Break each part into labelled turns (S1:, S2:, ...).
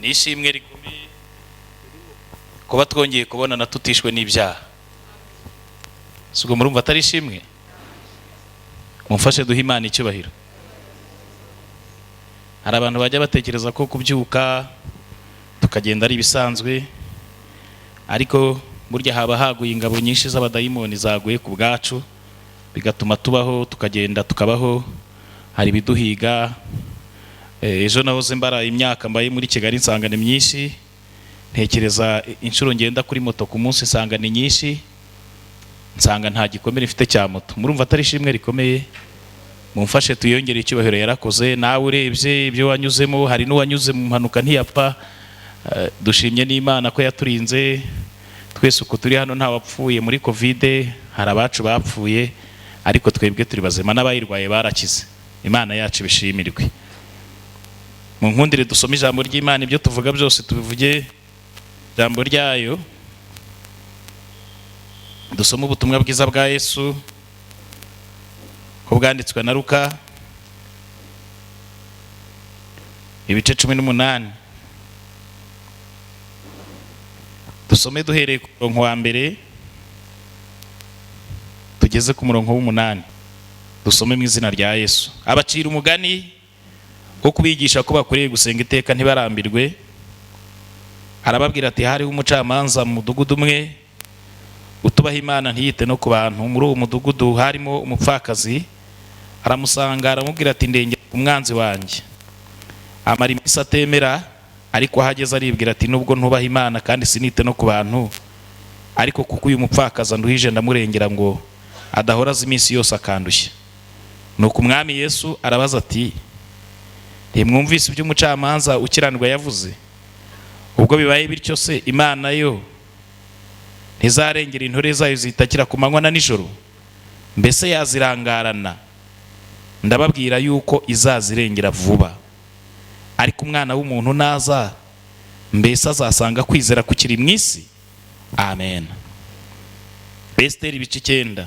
S1: nishimwe rikomeye kuba twongeye kubonana tutishwe n'ibyaha. Sugo murumva atari ishimwe? Mumfashe duhe Imana icyubahiro. Hari abantu bajya batekereza ko kubyuka tukagenda ari ibisanzwe, ariko burya haba haguye ingabo nyinshi z'abadayimoni zaguye ku bwacu, bigatuma tubaho tukagenda tukabaho, hari biduhiga. Ejo nahoze mbara imyaka mbaye muri Kigali nsangane myinshi, ntekereza inshuro ngenda kuri moto ku munsi nsangane nyinshi, nsanga nta gikomere mfite cya moto. Murumva atari ishimwe rikomeye? Mumfashe tuyongere icyubahiro yarakoze. Nawe urebye ibyo wanyuzemo, hari n'uwanyuze mu mpanuka ntiyapfa, dushimye n'Imana ko yaturinze. Twese uko turi hano nta wapfuye muri Covid, hari abacu bapfuye, ariko twebwe turi bazima, n'abayirwaye barakize. Imana yacu bishimirwe. Mu nkundire dusome ijambo ry'Imana, ibyo tuvuga byose tubivuge ijambo ryayo. Dusome ubutumwa bwiza bwa Yesu ko bwanditswe na Luka ibice 18. Dusome duhereye ku murongo wa mbere tugeze ku murongo w'8. Dusome mu izina rya Yesu. Abacira umugani wo kubigisha ko bakwiriye gusenga iteka ntibarambirwe. Arababwira ati, hariho umucamanza mu mudugudu umwe utubaha Imana ntiyite no ku bantu. Muri uwo mudugudu harimo umupfakazi. Aramusanga aramubwira ati, ndengera umwanzi wanjye. Amara iminsi atemera, ariko ahageze aribwira ati, nubwo ntubaha Imana kandi sinite no ku bantu, ariko kuko uyu mupfakazi nduhije ndamurengera ngo adahora azi iminsi yose akandushya. Nuko umwami Yesu arabaza ati, ntimwumvise ibyo umucamanza ukiranirwa yavuze? Ubwo bibaye bityo se, Imana yo ntizarengera intore zayo zitakira ku manywa na nijoro? Mbese yazirangarana? Ndababwira yuko izazirengera vuba. Ariko umwana w'umuntu naza, mbese azasanga kwizera kukiri mu isi? Amen. Esiteri ibice 9.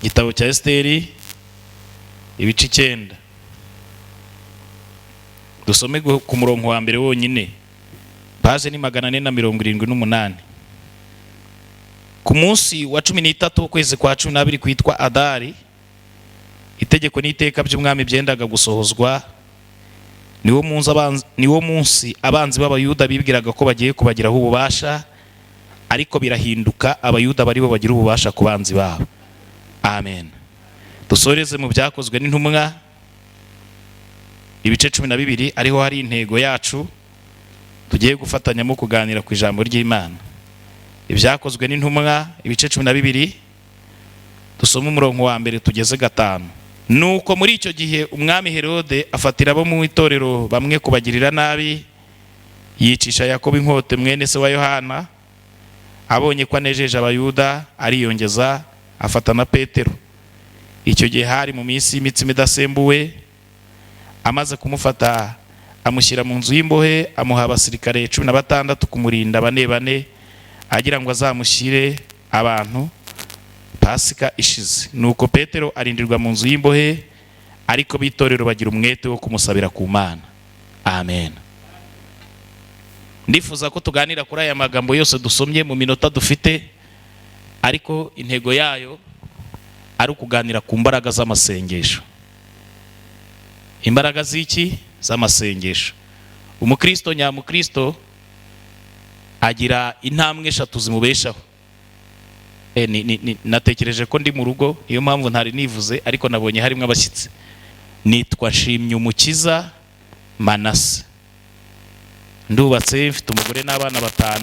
S1: Igitabo cya Esiteri ibice 9. Dusome ku murongo wa mbere wonyine. Paje ni 478. Ku munsi wa 13 ukwezi kwa 12 kwitwa Adari, itegeko n'iteka by'umwami byendaga gusohozwa. Niwo munsi abanzi b'Abayuda bibwiraga ko bagiye kubagiraho ububasha, ariko birahinduka, Abayuda bari bo bagira ububasha ku banzi babo. Amen. Dusoreze mu byakozwe n'intumwa ibice 12, ariho hari intego yacu tugiye gufatanyamo kuganira ku ijambo ry'Imana. Ibyakozwe n'intumwa ibice 12, dusoma umurongo wa mbere tugeze 5. Nuko muri icyo gihe umwami Herode afatira abo mu itorero bamwe kubagirira nabi, yicisha Yakobo inkote mwene se wa Yohana. Abonye ko anejeje Abayuda, ariyongeza afata na Petero. Icyo gihe hari mu minsi y'imitsima idasembuwe. Amaze kumufata, amushyira mu nzu y'imbohe, amuha abasirikare 16 kumurinda bane, agira ngo azamushyire abantu Pasika ishize. Nuko Petero arindirwa mu nzu y'imbohe, ariko bitorero bagira umwete wo kumusabira ku Mana. Amen. Ndifuza ko tuganira kuri aya magambo yose dusomye mu minota dufite, ariko intego yayo ari ukuganira ku mbaraga z'amasengesho. Imbaraga z'iki? Z'amasengesho. Umukristo nyamukristo agira intambwe 3 zimubeshaho. Natekereje ko ndi mu rugo, iyo mpamvu ntari nivuze, ariko nabonye harimo abashyitsi. Nitwa Nshimyumukiza Manase. Ndubatse, mfite umugore n'abana 5.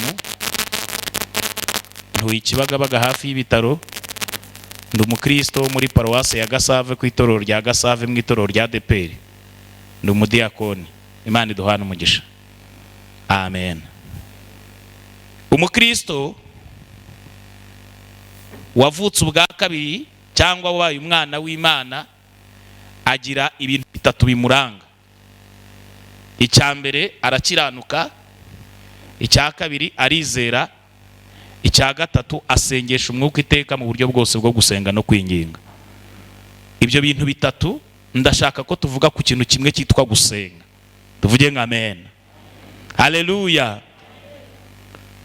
S1: Ntuye Kibagabaga hafi y'ibitaro. Ndi umukristo muri paruwase ya Gasave, ku itorero rya Gasave mu itorero rya ADEPR. Ndi umudiyakoni. Imana iduhana umugisha. Amen. Umukristo wavutse ubwa kabiri cyangwa wabaye umwana w'Imana agira ibintu 3 bimuranga. Icya mbere arakiranuka, icya kabiri arizera, icya gatatu asengesha umwuka iteka mu buryo bwose bwo gusenga no kwinginga. Ibyo bintu 3 ndashaka ko tuvuga ku kintu kimwe cyitwa gusenga. Tuvuge nka amen. Haleluya.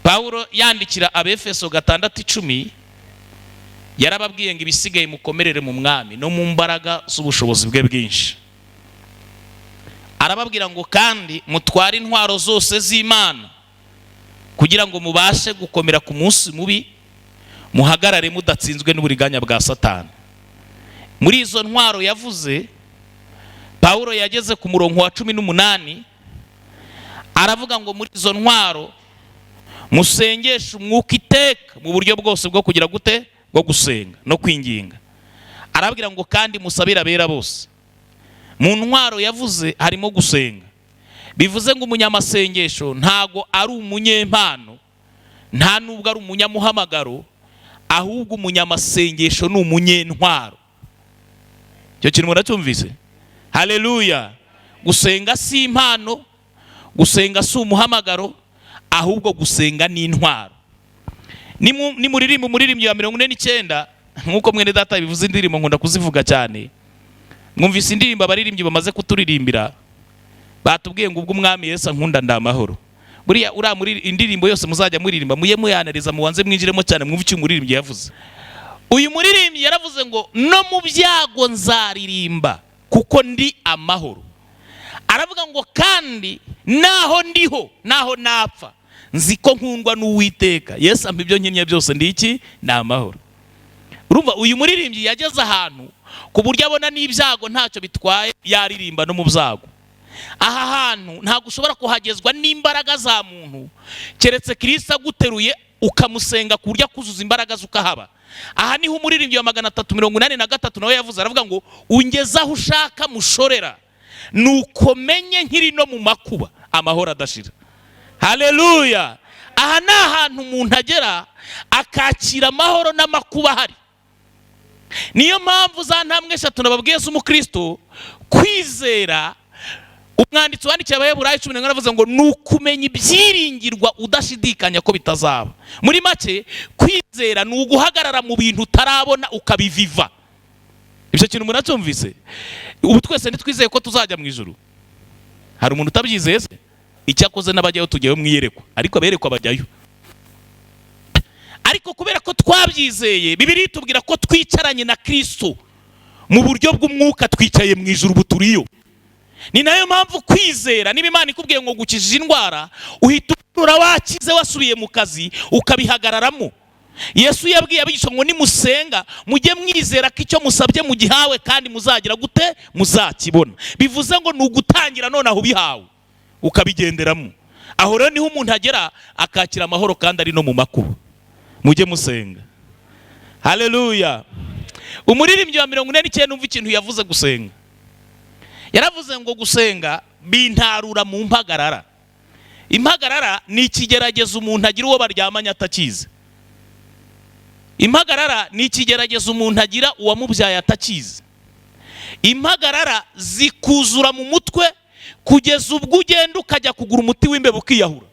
S1: Paulo yandikira Abefeso 6:10 yarababwiye ngo ibisigaye mukomerere mu mwami no mu mbaraga z'ubushobozi bwe bwinshi. Arababwira ngo kandi mutware intwaro zose z'Imana kugira ngo mubashe gukomera ku munsi mubi, muhagarare mudatsinzwe n'uburiganya bwa Satani. Muri izo ntwaro yavuze, Paulo yageze ku murongo wa 18 aravuga ngo muri izo ntwaro musengeshe umwuka iteka mu buryo bwose bwo kugira gute, bwo gusenga no kwinginga. Arabwira ngo kandi musabira abera bose. Mu ntwaro yavuze harimo gusenga. Bivuze ngo umunyamasengesho ntago ari umunyempano, nta nubwo ari umunyamuhamagaro, ahubwo umunyamasengesho ni umunyentwaro. Cyo kintu muracyumvise? Haleluya. Gusenga si impano, gusenga si umuhamagaro, ahubwo gusenga ni intwaro. Ni muririmbo wa 49 nkuko mwene data bivuze, indirimbo nkunda kuzivuga cyane. Mwumvise indirimbo abaririmbyi bamaze kuturirimbira, batubwiye ngo ubwo umwami Yesu ankunda ndamahoro. Buriya ura muri indirimbo yose muzajya muririmba muye muyanariza muwanze mwinjiremo cyane mwumve icyo umuririmbyi yavuze. Uyu muririmbyi yaravuze ngo no mu byago nzaririmba kuko ndi amahoro. Aravuga ngo kandi naho ndiho, naho napfa, nzi ko nkundwa n'Uwiteka. Yesu ampa ibyo nkeneye byose ndi iki? Ni amahoro. Urumva uyu muririmbyi yageze ahantu ku buryo abona n'ibyago ntacyo bitwaye, yaririmba no mu byago. Aha hantu ntabwo ushobora kuhagezwa n'imbaraga za muntu, keretse Kristo aguteruye ukamusenga ku buryo akuzuza imbaraga zukahaba. Aha niho umuririmbyi wa 383 nawe yavuze, aravuga ngo ungeze aho ushaka mushorera, nuko menye nkiri no mu makuba amahoro adashira. Haleluya. Aha ni ahantu umuntu agera akakira amahoro n'amakuba ahari. Niyo mpamvu za ntambwe 3 nababwiye z'umukristo kwizera. Umwanditsi wandikiye Abaheburayo 10 aravuze ngo nukumenya ibyiringirwa udashidikanya ko bitazaba. Muri make kwizera ni uguhagarara mu bintu utarabona ukabiviva. Ibyo kintu muracyumvise? Ubu twese nitwizeye ko tuzajya mu ijuru. Hari umuntu utabyizeye se? Icyakoze n'abajyayo tujyayo mwiyerekwa, ariko aberekwa bajyayo. Ariko kubera ko twabyizeye, Bibiliya itubwira ko twicaranye na Kristo mu buryo bw'umwuka, twicaye mu ijuru buturiyo. Ni nayo mpamvu kwizera, niba Imana ikubwiye ngo gukijije indwara, uhita utura wakize wasubiye mu kazi ukabihagararamo. Yesu yabwiye abigishwa ngo nimusenga mujye mwizera ko icyo musabye mugihawe kandi muzagira gute, muzakibona. Bivuze ngo ni ugutangira none aho bihawe ukabigenderamo. Aho rero niho umuntu agera akakira amahoro kandi ari no mu makuba. Mujye musenga. Haleluya. Umuririmbyi wa 49 numva ikintu yavuze gusenga. Yaravuze ngo gusenga bintarura mu mpagarara. Impagarara ni ikigeragezo umuntu agira uwo baryamanya atakize. Impagarara ni ikigeragezo umuntu agira uwamubyaye atakize. Impagarara zikuzura mu mutwe kugeza ubwo ugenda ukajya kugura umuti w'imbeba ukiyahura.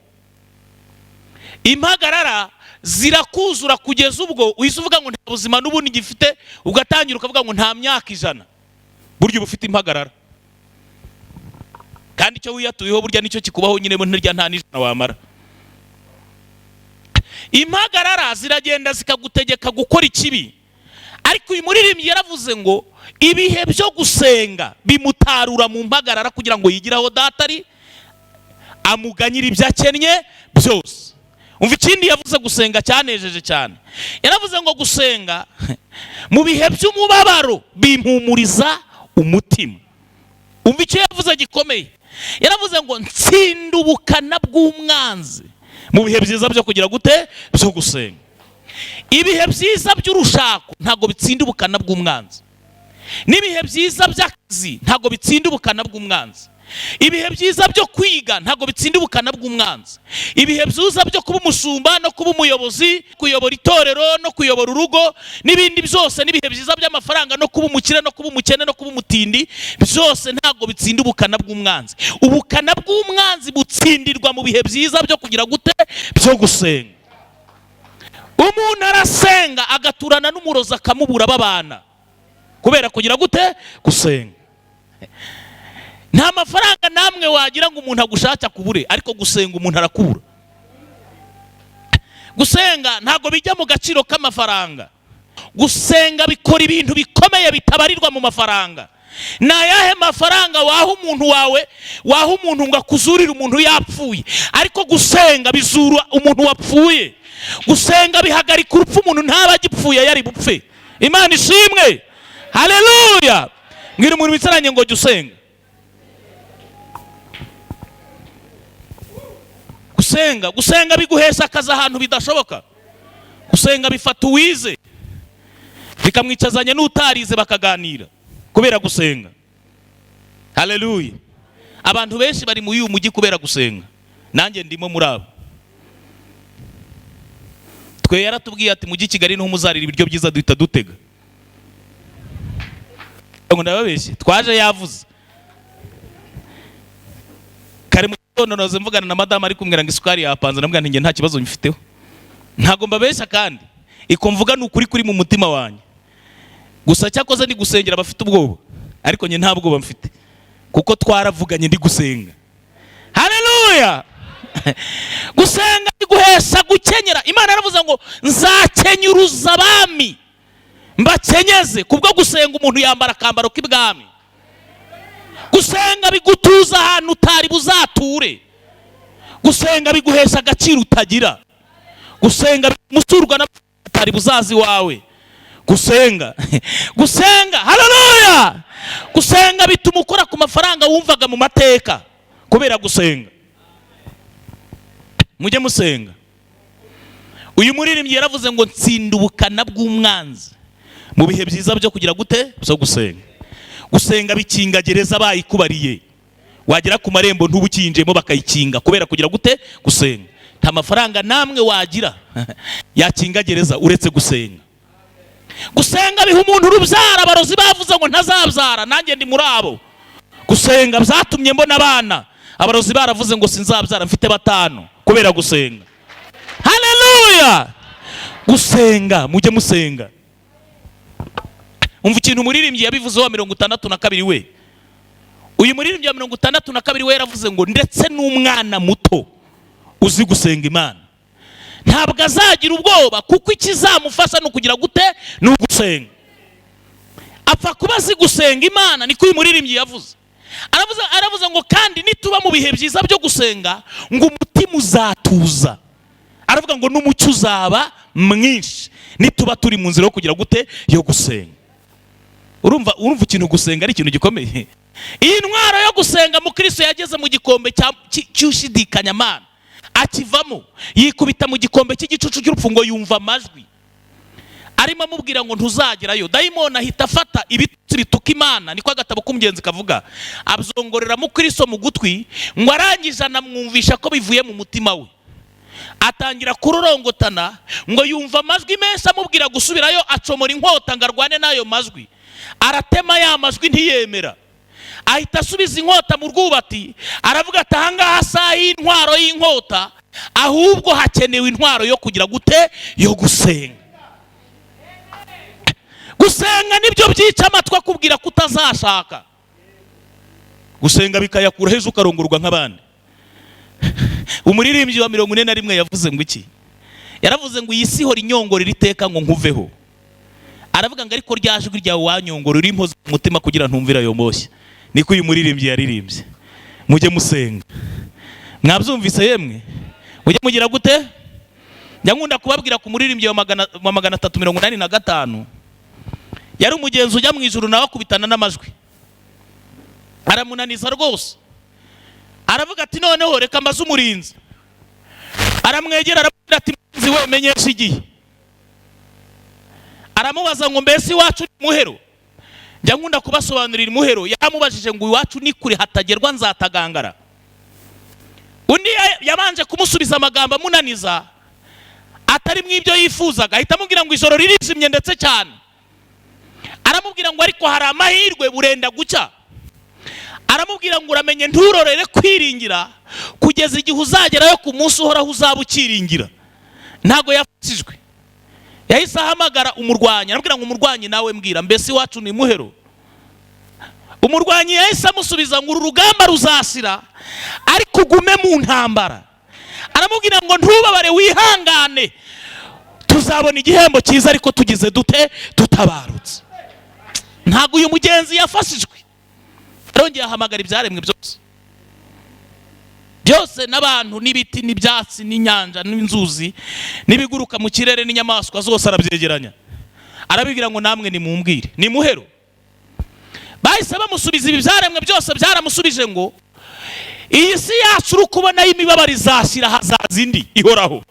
S1: Impagarara zirakuzura kugeza ubwo uhise uvuga ngo nta buzima n'ubundi gifite, ugatangira ukavuga ngo nta myaka 100. Burya uba ufite impagarara. Kandi icyo wiyatuyeho burya nicyo kikubaho nyine mu ntirya nta n'ijana wamara. Impagarara ziragenda zikagutegeka gukora ikibi. Ariko uyu muririmbyi yaravuze ngo ibihe byo gusenga bimutarura mu mpagarara kugira ngo yigiraho datari amuganyira ibyo akennye byose. Umva ikindi yavuze gusenga cyanejeje cyane. Yaravuze ngo gusenga mu bihe by'umubabaro bimpumuriza umutima. Umva icyo yavuze gikomeye. Yaravuze ngo ntsinda ubukana bw'umwanzi mu bihe byiza byo kugira gute, byo gusenga. Ibihe byiza by'urushako ntago bitsinda ubukana bw'umwanzi. N'ibihe byiza by'akazi ntago bitsinda ubukana bw'umwanzi. Ibihe byiza byo kwiga ntago bitsinda ubukana bw'umwanzi. Ibihe byiza byo kuba umushumba no kuba umuyobozi, kuyobora itorero no kuyobora urugo n'ibindi byose, n'ibihe byiza by'amafaranga no kuba umukire no kuba umukene no kuba umutindi, byose ntago bitsinda ubukana bw'umwanzi. Ubukana bw'umwanzi butsindirwa mu bihe byiza byo kugira gute, byo gusenga. Umuntu arasenga agaturana n'umurozi akamubura babana kubera kugira gute, gusenga. nta mafaranga namwe wagira ngo umuntu agushaka kubure, ariko gusenga umuntu arakubura. Gusenga ntago bijya mu gaciro k'amafaranga. Gusenga bikora ibintu bikomeye bitabarirwa mu mafaranga. Na yahe mafaranga waha umuntu wawe, waha umuntu ngo akuzurire umuntu yapfuye, ariko gusenga bizura umuntu wapfuye. Gusenga bihagarika urupfu umuntu ntaba agipfuye yari bupfe. Imana ishimwe, haleluya. Mwiri umuntu bicaranye ngo jya usenga. Gusenga biguhesha akazi ahantu bidashoboka. Gusenga bifata uwize bikamwicazanya n'utarize bakaganira kubera gusenga. Haleluya. Abantu benshi bari mu uyu mujyi kubera gusenga, nanjye ndimo muri abo. Twe yaratubwiye ati mujyi Kigali niho muzarira ibiryo byiza duhita dutega. Ngo ndababeshye, twaje yavuze kare mu gitondo noze mvugana na madame ari kumwira ngo isukari yapanze, nambwa nti nge nta kibazo mfiteho. Ntago mbabeshya kandi iko mvuga n'ukuri kuri mu mutima wanjye. Gusa cyakoze ndi gusengera abafite ubwoba, ariko nge nta bwoba mfite kuko twaravuganye ndi gusenga. Haleluya. Gusenga biguhesha gukenyera. Imana yaravuze ngo nzakenyuruza abami mbakenyeze. Kubwo gusenga umuntu yambara akambaro k'ibwami. Gusenga bigutuza ahantu utari buzature. Gusenga biguhesha agaciro utagira. Gusenga musurwa na utari buzazi wawe. Gusenga haleluya. Gusenga bituma ukora ku mafaranga wumvaga mu mateka kubera gusenga. Mujye musenga. Uyu muririmbyi yaravuze ngo ntsinda ubukana bw'umwanzi mu bihe byiza byo kugira gute byo gusenga. Gusenga bikinga gereza bayikubariye, wagera ku marembo ntubukinjemo bakayikinga kubera kugira gute gusenga. Nta mafaranga namwe wagira yakinga gereza uretse gusenga. Gusenga biha umuntu urubyara. Abarozi bavuze ngo ntazabyara, nanjye ndi muri abo. Gusenga byatumye mbona abana. Abarozi baravuze ngo sinzabyara, mfite 5 kubera gusenga. Haleluya. Gusenga, mujye musenga. Umva ikintu umuririmbyi yabivuze wa 62 we. Uyu muririmbyi wa 62 we yaravuze ngo ndetse n'umwana muto uzi gusenga Imana ntabwo azagira ubwoba, kuko ikizamufasha no kugira gute no gusenga. Apfa kuba azi gusenga Imana. Niko uyu muririmbyi yavuze. Aravuze ngo kandi nituba mu bihe byiza byo gusenga ngo umutima uzatuza. Aravuga ngo n'umucyo uzaba mwinshi nituba turi mu nzira yo kugira gute yo gusenga. Urumva ikintu gusenga ari ikintu gikomeye. Iyi ntwaro yo gusenga mu Kristo yageze mu gikombe cy'ushidikanya Mana, akivamo yikubita mu gikombe cy'igicucu cy'urupfu ngo yumva amajwi arimo amubwira ngo ntuzagerayo. Dayimoni ahita afata ibitutsi bituka Imana, niko agatabo k'umugenzi kavuga, abzongorera mu Kristo mu gutwi, ngo arangije anamwumvisha ko bivuye mu mutima we. Atangira kurorongotana ngo yumva amajwi menshi amubwira gusubirayo, acomora inkota ngo arwane n'ayo majwi. Aratema ya majwi ntiyemera, ahita asubiza inkota mu rwubati. Aravuga ati ahangaha saa y'intwaro y'inkota, ahubwo hakenewe intwaro yo kugira gute yo gusenga. Gusenga nibyo byica amatwi akubwira kutazashaka. Gusenga bikayakura heza ukarongorwa nk'abandi. Umuririmbyi wa 41 yavuze ngo iki? Yaravuze ngo iyi si hora inyongorera iteka ngo nkuveho. Aravuga ngo ariko ryajwi ryawe wanyongora uri impoza umutima kugira ntumvira yo moshya. Niko uyu muririmbyi yaririmbye. Mujye musenga. Mwabyumvise yemwe? Mujye mugira gute? Njya kubabwira ku muririmbyi wa 385 yari umugenzi ujya mu ijuru nawe akubitana n'amajwi. Aramunaniza rwose. Aravuga ati noneho reka mbaze umurinzi. Aramwegera aravuga ati murinzi we menyesha igihe. Aramubaza ngo mbese iwacu ni muhero? Njya nkunda kubasobanurira muhero. Yaramubajije ngo iwacu ni kure hatagerwa nzatagangara. Undi yabanje kumusubiza amagambo amunaniza atari mw'ibyo yifuzaga. Ahita amubwira ngo ijoro ririjimye ndetse cyane. Aramubwira ngo ariko hari amahirwe burenda gucya. Aramubwira ngo uramenye nturorere kwiringira kugeza igihe uzagerayo ku munsi uhoraho uzaba ukiringira. Ntago yafashijwe. Yahise ahamagara umurwanyi. Aramubwira ngo umurwanyi nawe mbwira mbese iwacu ni muhero? umurwanyi yahise amusubiza ngo uru rugamba ruzashira ariko ugume mu ntambara. Aramubwira ngo ntubabare, wihangane, tuzabona igihembo cyiza ariko tugize dute, tutabarutse. Ntabwo uyu mugenzi yafashijwe. Arongeye ahamagara ibyaremwe byose byose, n'abantu n'ibiti n'ibyatsi n'inyanja n'inzuzi n'ibiguruka mu kirere n'inyamaswa zose arabyegeranya. Arabibwira ngo namwe nimumbwire, nimuhero. Bahise bamusubiza ibi byaremwe byose, byaramusubije ngo iyi si yacu uri kubona y'imibabaro izashira, hazaza indi ihoraho.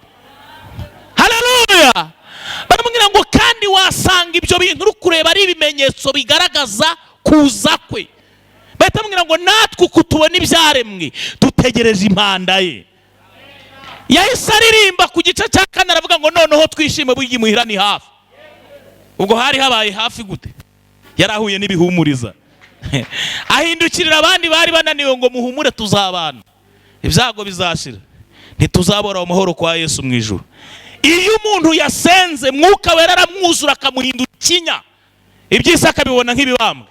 S1: Haleluya. Baramubwira ngo kandi wasanga ibyo bintu uri kureba ari ibimenyetso bigaragaza kuza kwe. Bahita bamubwira ngo natwe uko tubona ibyaremwe dutegereje impanda ye. Yahise aririmba ku gice cya 4 aravuga ngo noneho twishime burya imuhira ni hafi. Ubwo hari habaye hafi gute? Yarahuye n'ibihumuriza. Ahindukirira abandi bari bananiwe ngo muhumure tuzabana, ibyago bizashira, ntituzabora amahoro kwa Yesu mu ijuru. Iyo umuntu yasenze Mwuka Wera aramwuzura akamuhindura ikinya, ibyisi akabibona nk'ibibambwe,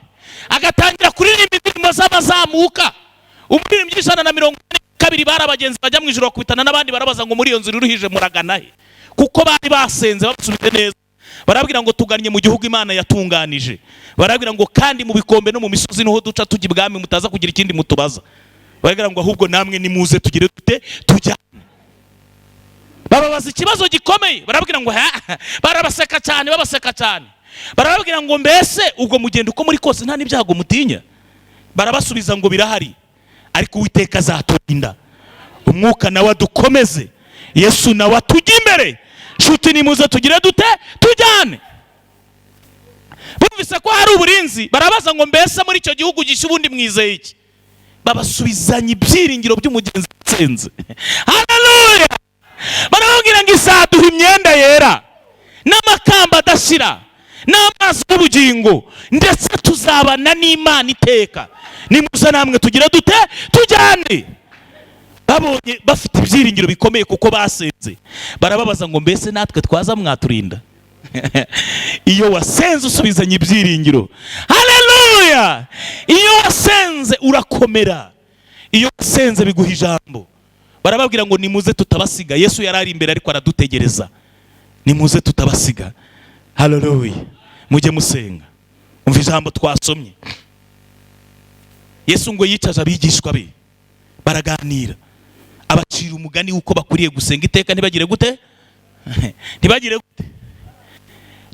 S1: agatangira kuririmba indirimbo z'amazamuka. Umuririmbyi 142 bari abagenzi bajya mu ijuru bakubitana n'abandi barabaza ngo muri iyo nzira uruhije muragana he, kuko bari basenze babusubite neza. Barabwira ngo tugannye mu gihugu Imana yatunganije. Barabwira ngo kandi mu bikombe no mu misozi niho duca tujya ibwami mutaza kugira ikindi mutubaza. Barabwira ngo ahubwo namwe nimuze tugire dute tujya. Bababaza ikibazo gikomeye. Barabwira ngo barabaseka cyane, babaseka cyane. Barababwira ngo mbese ubwo mugenda uko muri kose nta n'ibyago mutinya. Barabasubiza ngo birahari, ariko Uwiteka azaturinda, umwuka nawe adukomeze, Yesu nawe atujya imbere. Shuti nimuze tugire dute tujyane. Bumvise ko hari uburinzi, barabaza ngo mbese muri icyo gihugu gishya ubundi mwizeye iki? Babasubizanya ibyiringiro by'umugenzi utsenze. Haleluya. Barababwira ngo isaduha imyenda yera n'amakamba adashira n'amazi y'ubugingo, ndetse tuzabana n'Imana iteka. Nimuze namwe tugire dute tujyane. Babonye bafite ibyiringiro bikomeye kuko basenze. Barababaza ngo mbese natwe twaza mwaturinda? Iyo wasenze usubizanye ibyiringiro. Haleluya. Iyo wasenze urakomera, iyo wasenze biguha ijambo. Barababwira ngo nimuze tutabasiga. Yesu yarari imbere ariko aradutegereza. Nimuze tutabasiga. Haleluya. Mujye musenga. Umva ijambo twasomye. Yesu ngo yicaje abigishwa be baraganira, abacira umugani uko bakwiriye gusenga iteka. Ntibagire gute? Ntibagire gute?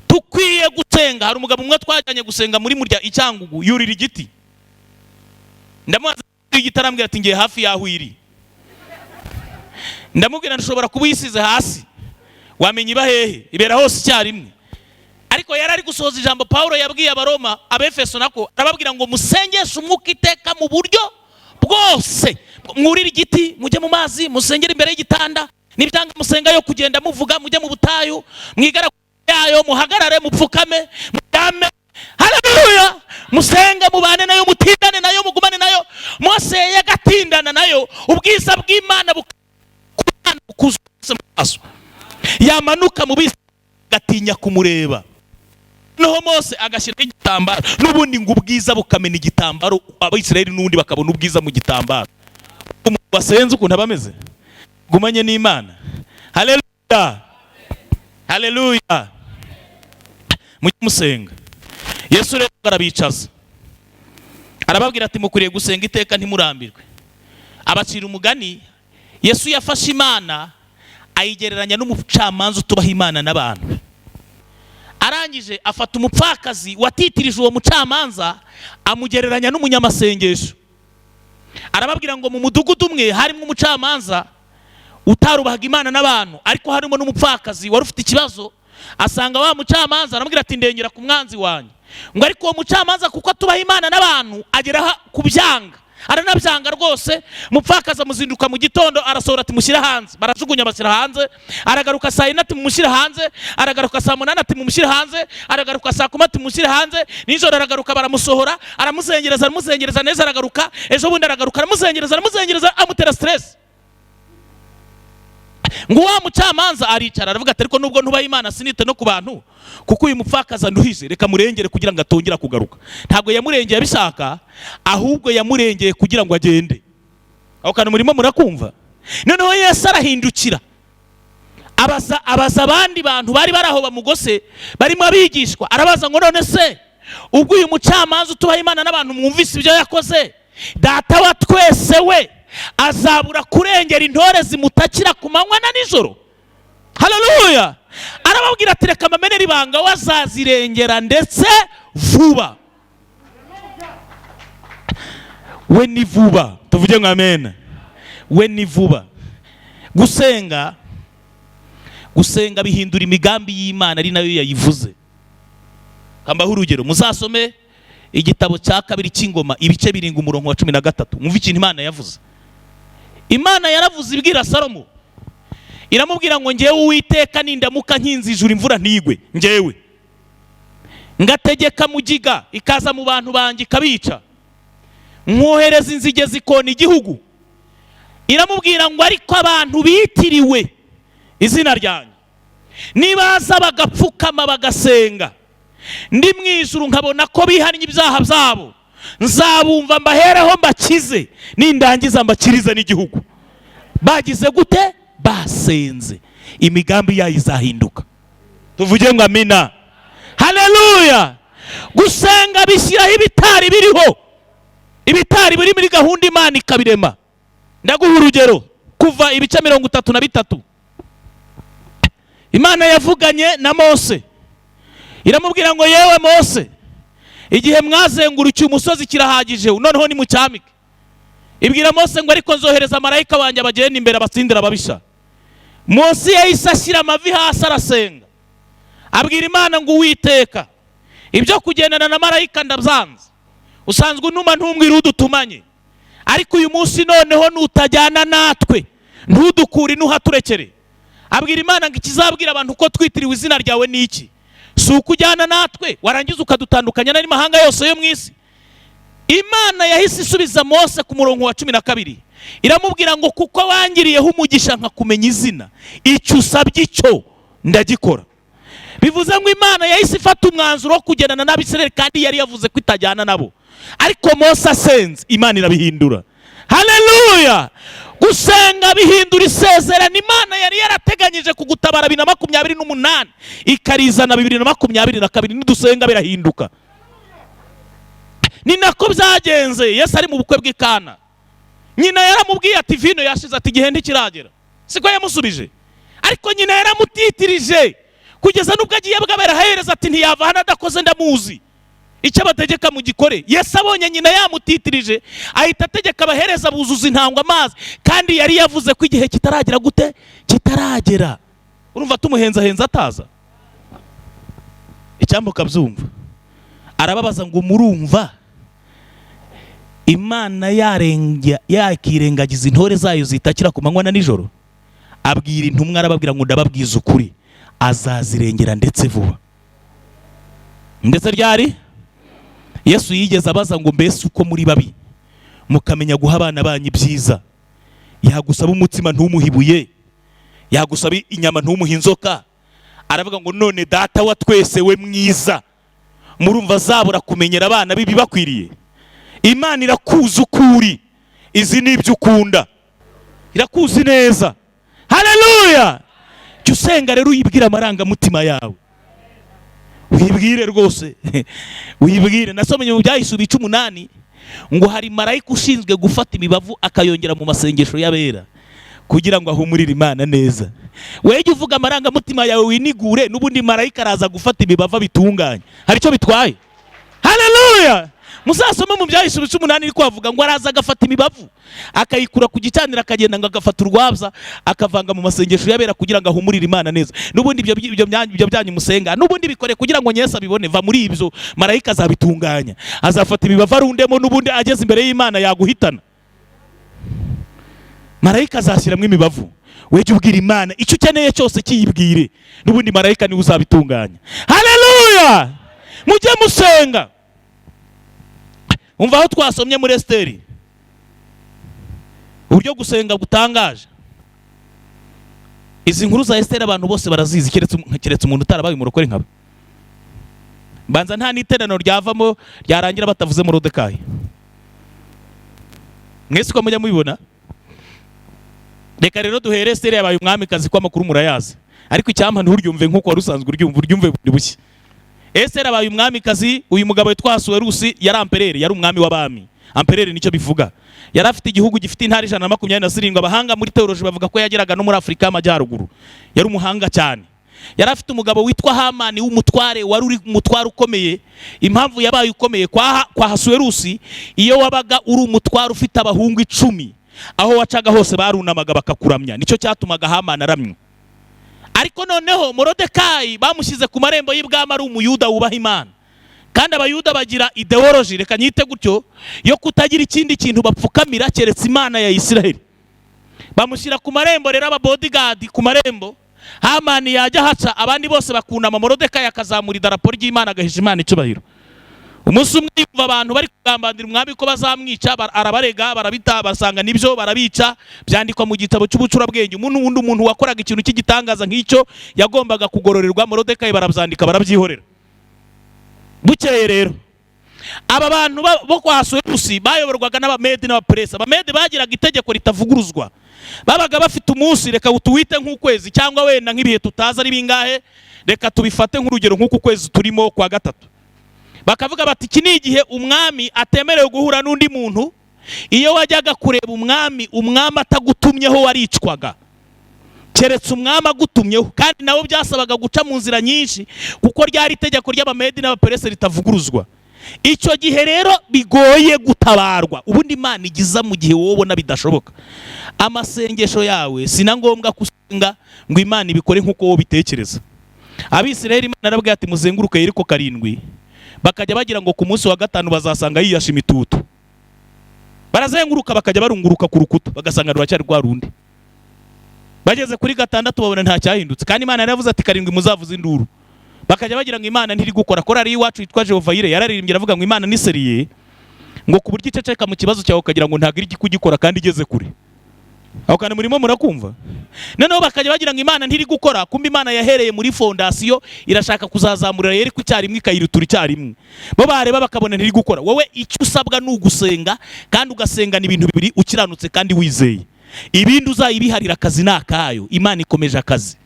S1: Tukwiye gusenga. Hari umugabo umwe twajyanye gusenga muri murya Icyangugu, yurira igiti. Ndamubaza igiti, arambwira ati ngiye hafi yaho iri. Ndamubwira nshobora kuba uyisize hasi, wamenye iba hehe? Ibera hose icyarimwe. Ariko yari ari gusohoza ijambo Paulo yabwiye Abaroma, Abefeso nako arababwira ngo musengeshe umwuka iteka mu buryo bwose. Mwurire igiti, mujye mu mazi, musengere imbere y'igitanda, nibyanga musenga yo kugenda muvuga, mujye mu butayu, mwigara yayo, muhagarare, mupfukame, mujyame. Haleluya. Musenga, mubane nayo, mutindane nayo, mugumane nayo. Mose yagatindana nayo, ubwiza bw'Imana bukuzwa mu maso. Yamanuka mu bisi gatinya kumureba. Noho Mose agashyira igitambaro, n'ubundi ngo ubwiza bukamena igitambaro, Abisirayeli n'undi bakabona ubwiza mu gitambaro. Basenze ukuntu abameze, gumanye n'Imana. Haleluya. Haleluya. Mujye musenga. Yesu rero arabicaza, arababwira ati mukwiriye gusenga iteka ntimurambirwe. Abacira umugani. Yesu yafashe Imana ayigereranya n'umucamanza utubaha Imana n'abantu. Arangije afata umupfakazi watitirije uwo mucamanza amugereranya n'umunyamasengesho. Arababwira ngo mu mudugudu umwe harimo umucamanza utarubahaga Imana n'abantu, ariko harimo n'umupfakazi wari ufite ikibazo. Asanga wa mucamanza aramubwira ati ndengera ku mwanzi wanjye. Ngo ariko uwo mucamanza kuko atubaha Imana n'abantu agera kubyanga, aranabyanga rwose. Mupfakaza muzinduka mu gitondo, arasohora ati mushyira hanze, barajugunya bashyira hanze. Aragaruka saa 4 ati mumushyira hanze, aragaruka saa 8 ati mumushyira hanze, aragaruka saa 10 ati mumushyira hanze. Nijoro aragaruka baramusohora, aramuzengereza neza, aragaruka ejo bundi aragaruka aramuzengereza amutera stress. ngo wa mucamanza aricara aravuga ati ariko nubwo ntubaha Imana sinite no ku bantu, kuko uyu mupfakaza nduhize, reka murengere kugira ngo atongera kugaruka. Ntabwo yamurengeye abishaka, ahubwo yamurengeye kugira ngo agende. Aho kantu murimo murakumva? Noneho Yesu arahindukira abaza abandi bantu bari baraho bamugose barimo abigishwa, arabaza ngo none se ubwo uyu mucamanza utubaha Imana n'abantu mwumvise ibyo yakoze, Data wa twese we azabura kurengera intore zimutakira ku manywa na nijoro? Haleluya! Arababwira ati reka mbamenere ibanga, wazazirengera ndetse vuba. We ni vuba, tuvuge ngo amen. We ni vuba. Gusenga bihindura imigambi y'Imana, ari nayo yayivuze. Kambaho urugero, muzasome igitabo cya kabiri cy'Ingoma ibice 7 umurongo wa 13. Mwumva ikintu Imana yavuze. Imana yaravuze ibwira Salomo, iramubwira ngo ngewe Uwiteka nindamuka nkinze ijuru imvura ntigwe, ngewe ngategeka mugiga ikaza mu bantu banjye ikabica, nkohereza inzige zikona igihugu. Iramubwira ngo ariko abantu bitiriwe izina ryanjye nibaza bagapfukama bagasenga, ndi mu ijuru nkabona ko bihannye ibyaha byabo, nzabumva mbahereho mbakize, nindangiza mbakiriza n'igihugu. Bagize gute? Basenze. Imigambi yayo izahinduka. Tuvuge ngo amina. Haleluya! Gusenga bishyiraho ibitari biriho, ibitari biri muri gahunda Imana ikabirema. Ndaguha urugero, kuva ibice 33. Imana yavuganye na Mose, iramubwira ngo yewe Mose, igihe mwazengurukiye umusozi kirahagije, noneho ni mucyamike. Ibwira Mose ngo ariko nzohereza marayika wanjye abagenda imbere abatsindira ababisha. Mose yahise ashyira amavi hasi arasenga, abwira Imana ngo Uwiteka, ibyo kugendana na marayika ndabyanze, usanzwe unuma ntumbwire udutumanye, ariko uyu munsi noneho nutajyana natwe ntudukure ntuhaturekere. Abwira Imana ngo ikizabwira abantu ko twitiriwe izina ryawe ni iki? Si ukujyana natwe warangiza ukadutandukanya n'andi mahanga yose yo mu isi. Imana yahise isubiza Mose ku murongo wa 12, iramubwira ngo kuko wangiriyeho umugisha nkakumenya izina, icyo usabye icyo ndagikora. Bivuze ngo Imana yahise ifata umwanzuro wo kugendana n'Abisirayeli kandi yari yavuze ko itajyana nabo, ariko Mose asenze Imana irabihindura. Haleluya! Gusenga bihindura isezerano Imana yari yarateganyije kugutabara 2028 ikarizana 2022, nidusenga birahinduka. Ni nako byagenze Yesu ari mu bukwe bw'Ikana. Nyina yaramubwiye ati vino yashize, ati igihe ntikiragera. Siko yamusubije, ariko nyina yaramutitirije kugeza nubwo agiye bwaberahereza ati ntiyava hano adakoze ndamuzi, icyo bategeka mu gikore. Yesu abonye nyina yamutitirije ahita ategeka abahereza buzuza intangwa amazi, kandi yari yavuze ko igihe kitaragera gute? Kitaragera. Urumva tumuhenza ataza icyambo kabyumva. Arababaza ngo murumva Imana yakirengagiza intore zayo zitakira ku manywa na nijoro? Abwira intumwa, arababwira ngo ndababwiza ukuri, azazirengera ndetse vuba. Ndetse ryari? Yesu yigeze abaza ngo mbese uko muri babi mukamenya guha abana banyu ibyiza, yagusaba umutsima ntumuhibuye, yagusaba inyama ntumuhe inzoka? Aravuga ngo none Data wa twese we mwiza, murumva azabura kumenyera abana bibi bakwiriye? Imana irakuzi ukuri, izi ni ibyo ukunda, irakuzi neza. Haleluya! Jya usenga rero uyibwira amarangamutima yawe, wibwire rwose wibwire. Nasomye mu Byahishuriwe 18 ngo hari marayika ushinzwe gufata imibavu akayongera mu masengesho y'abera kugira ngo ahumurire Imana neza. Wewe jya uvuga amarangamutima yawe winigure, n'ubundi marayika araza gufata imibavu bitunganye. Hari icyo bitwaye? Haleluya! Musasoma mu Byahishuriwe 18 iri kwavuga ngo araza agafata imibavu akayikura ku gicanira akagenda ngo agafata urwabza akavanga mu masengesho y'abera kugira ngo ahumurire Imana neza. N'ubundi ibyo byanyu musenga, n'ubundi bikore kugira ngo Yesu abibone. Va muri ibyo, marayika azabitunganya, azafata imibavu arundemo, n'ubundi ageze imbere y'Imana yaguhitana. Marayika azashyiramo imibavu, wewe jya ubwira Imana icyo ukeneye cyose kiyibwire, n'ubundi marayika niwe uzabitunganya. Haleluya! Mujye musenga. Umva aho twasomye muri Esteri uburyo gusenga gutangaje. izi nkuru za Esiteri abantu bose barazizi keretse umuntu utarabaye umurokore nkabo. Banza nta n'iteraniro ryavamo ryarangira batavuze Morodekayi. Mwese ko mujya mubibona. Reka rero duhere Esiteri yabaye umwamikazi kwa makuru murayazi, ariko icyampa nturyumve nkuko wari usanzwe uryumve bundi bushya. Esiteri abaye umwamikazi. Uyu mugabo witwa Ahasuwerusi yari amperere, yari umwami w'abami. Amperere nicyo bivuga. Yari afite igihugu gifite intara 127. Abahanga muri teoloji bavuga ko yageraga no muri Afurika y'Amajyaruguru. Yari umuhanga cyane. Yari afite umugabo witwa Hamani w'umutware, wari uri umutware ukomeye. Impamvu yabaye ukomeye kwa Ahasuwerusi, iyo wabaga uri umutware ufite abahungu 10, aho wacaga hose barunamaga bakakuramya. Nicyo cyatumaga Hamani aramywa. Ariko noneho Morodekayi bamushyize ku marembo y'ibwami ari umuyuda wubaha Imana. Kandi abayuda bagira ideology, reka nyite gutyo, yo kutagira ikindi kintu bapfukamira keretse Imana ya Isiraheli. Bamushyira ku marembo rero aba bodyguard ku marembo. Hamani yajya haca abandi bose bakunama, Morodekayi akazamura idarapo ry'Imana agahisha Imana icyubahiro. Umunsi umwe yumva abantu bari kugambandira umwami ko bazamwica, arabarega, barabita, basanga nibyo, barabica. Byandikwa mu gitabo cy'ubucurabwenge. Umuntu wakoraga ikintu cy'igitangaza nk'icyo yagombaga kugororerwa. Morodekayi barabyandika, barabyihorera. Bukeye rero aba bantu bo kwa Ahasuwerusi bayoborwaga n'Abamedi n'Abaperesi. Abamedi bagiraga itegeko ritavuguruzwa. Babaga bafite umunsi, reka tuwite nk'ukwezi cyangwa wenda nk'ibihe tutazi ari bingahe, reka tubifate nk'urugero nk'uku kwezi turimo kwa gatatu. Bakavuga bati iki ni igihe umwami atemerewe guhura n'undi muntu. Iyo wajyaga kureba umwami atagutumyeho waricwaga, keretse umwami agutumyeho. Kandi nabo byasabaga guca mu nzira nyinshi, kuko ryari itegeko ry'Abamedi n'Abaperesi ritavuguruzwa. Icyo gihe rero bigoye gutabarwa. Ubundi Imana igiza mu gihe wowe ubona bidashoboka. Amasengesho yawe sina ngombwa kusenga ngo Imana ibikore nk'uko wowe bitekereza. Abisirayeli Imana yarabwiye ati muzenguruke Yeriko 7. Bakajya bagira ngo ku munsi wa 5 bazasanga yiyasha imitutu. Barazenguruka bakajya barunguruka ku rukuta, bagasanga ruracyari rwa rundi. Bageze kuri 6 babona nta cyahindutse. Kandi Imana yaravuze ati 7 muzavuza induru. Bakajya bagira ngo Imana ntiri gukora. Korari y'iwacu yitwa Jehova Yire yararirimbye aravuga ngo Imana ni seriye, ngo ku buryo iceceka mu kibazo cyawe ukagira ngo ntagira igikugikora kandi igeze kure. Aho kandi murimo murakumva. Noneho bakajya bagira ngo Imana ntiri gukora, kumbe Imana yahereye muri fondasiyo irashaka kuzazamurira Yeriko icyarimwe ikayirutura icyarimwe. Bo bareba bakabona ntiri gukora. Wowe icyo usabwa ni ugusenga, kandi ugasengana ibintu bibiri ukiranutse kandi wizeye. Ibindi uzayibiharira akazi nakayo. Imana ikomeje akazi.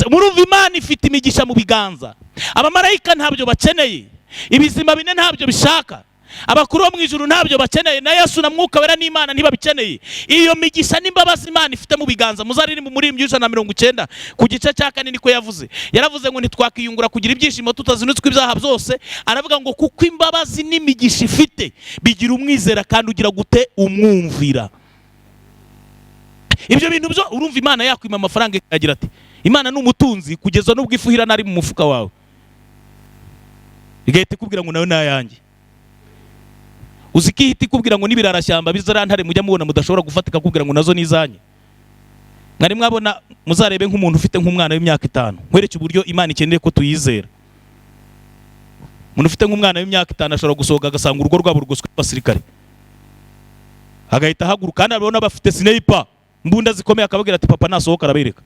S1: Murumva Imana ifite imigisha mu biganza. Abamarayika ntabyo bakeneye, ibizima bine ntabyo bishaka, abakuru bo mu ijuru ntabyo bakeneye, na Yesu na Mwuka Wera n'Imana ntibabikeneye. Iyo migisha n'imbabazi Imana ifite mu biganza. Muzaririmba muri 190 ku gice cya 4 niko yavuze. Yaravuze ngo ntitwakiyungura kugira ibyishimo tutazinutswe ibyaha byose. Aravuga ngo kuko imbabazi n'imigisha ifite bigira umwizera kandi ugira gute umwumvira. Ibyo bintu byo urumva Imana yakwima amafaranga ikagira ati Imana ni umutunzi kugeza n'ubwo ifuhira nari mu mufuka wawe, igahita ikubwira ngo nawe nayanjye. Uziki ihita ikubwira ngo nibirarashyamba bizarantare mujya mubona mudashobora gufatika, kubwira ngo nazo nizanye. Mwari mwabona, muzarebe nk'umuntu ufite nk'umwana w'imyaka 5, nkwereke uburyo Imana ikeneye ko tuyizera. Umuntu ufite nk'umwana w'imyaka 5 ashobora gusohoka agasanga urugo rwabo rugoswe n'abasirikare, agahita haguruka. Kandi abona bafite sniper, mbunda zikomeye, akababwira ati papa nasohoka arabereka.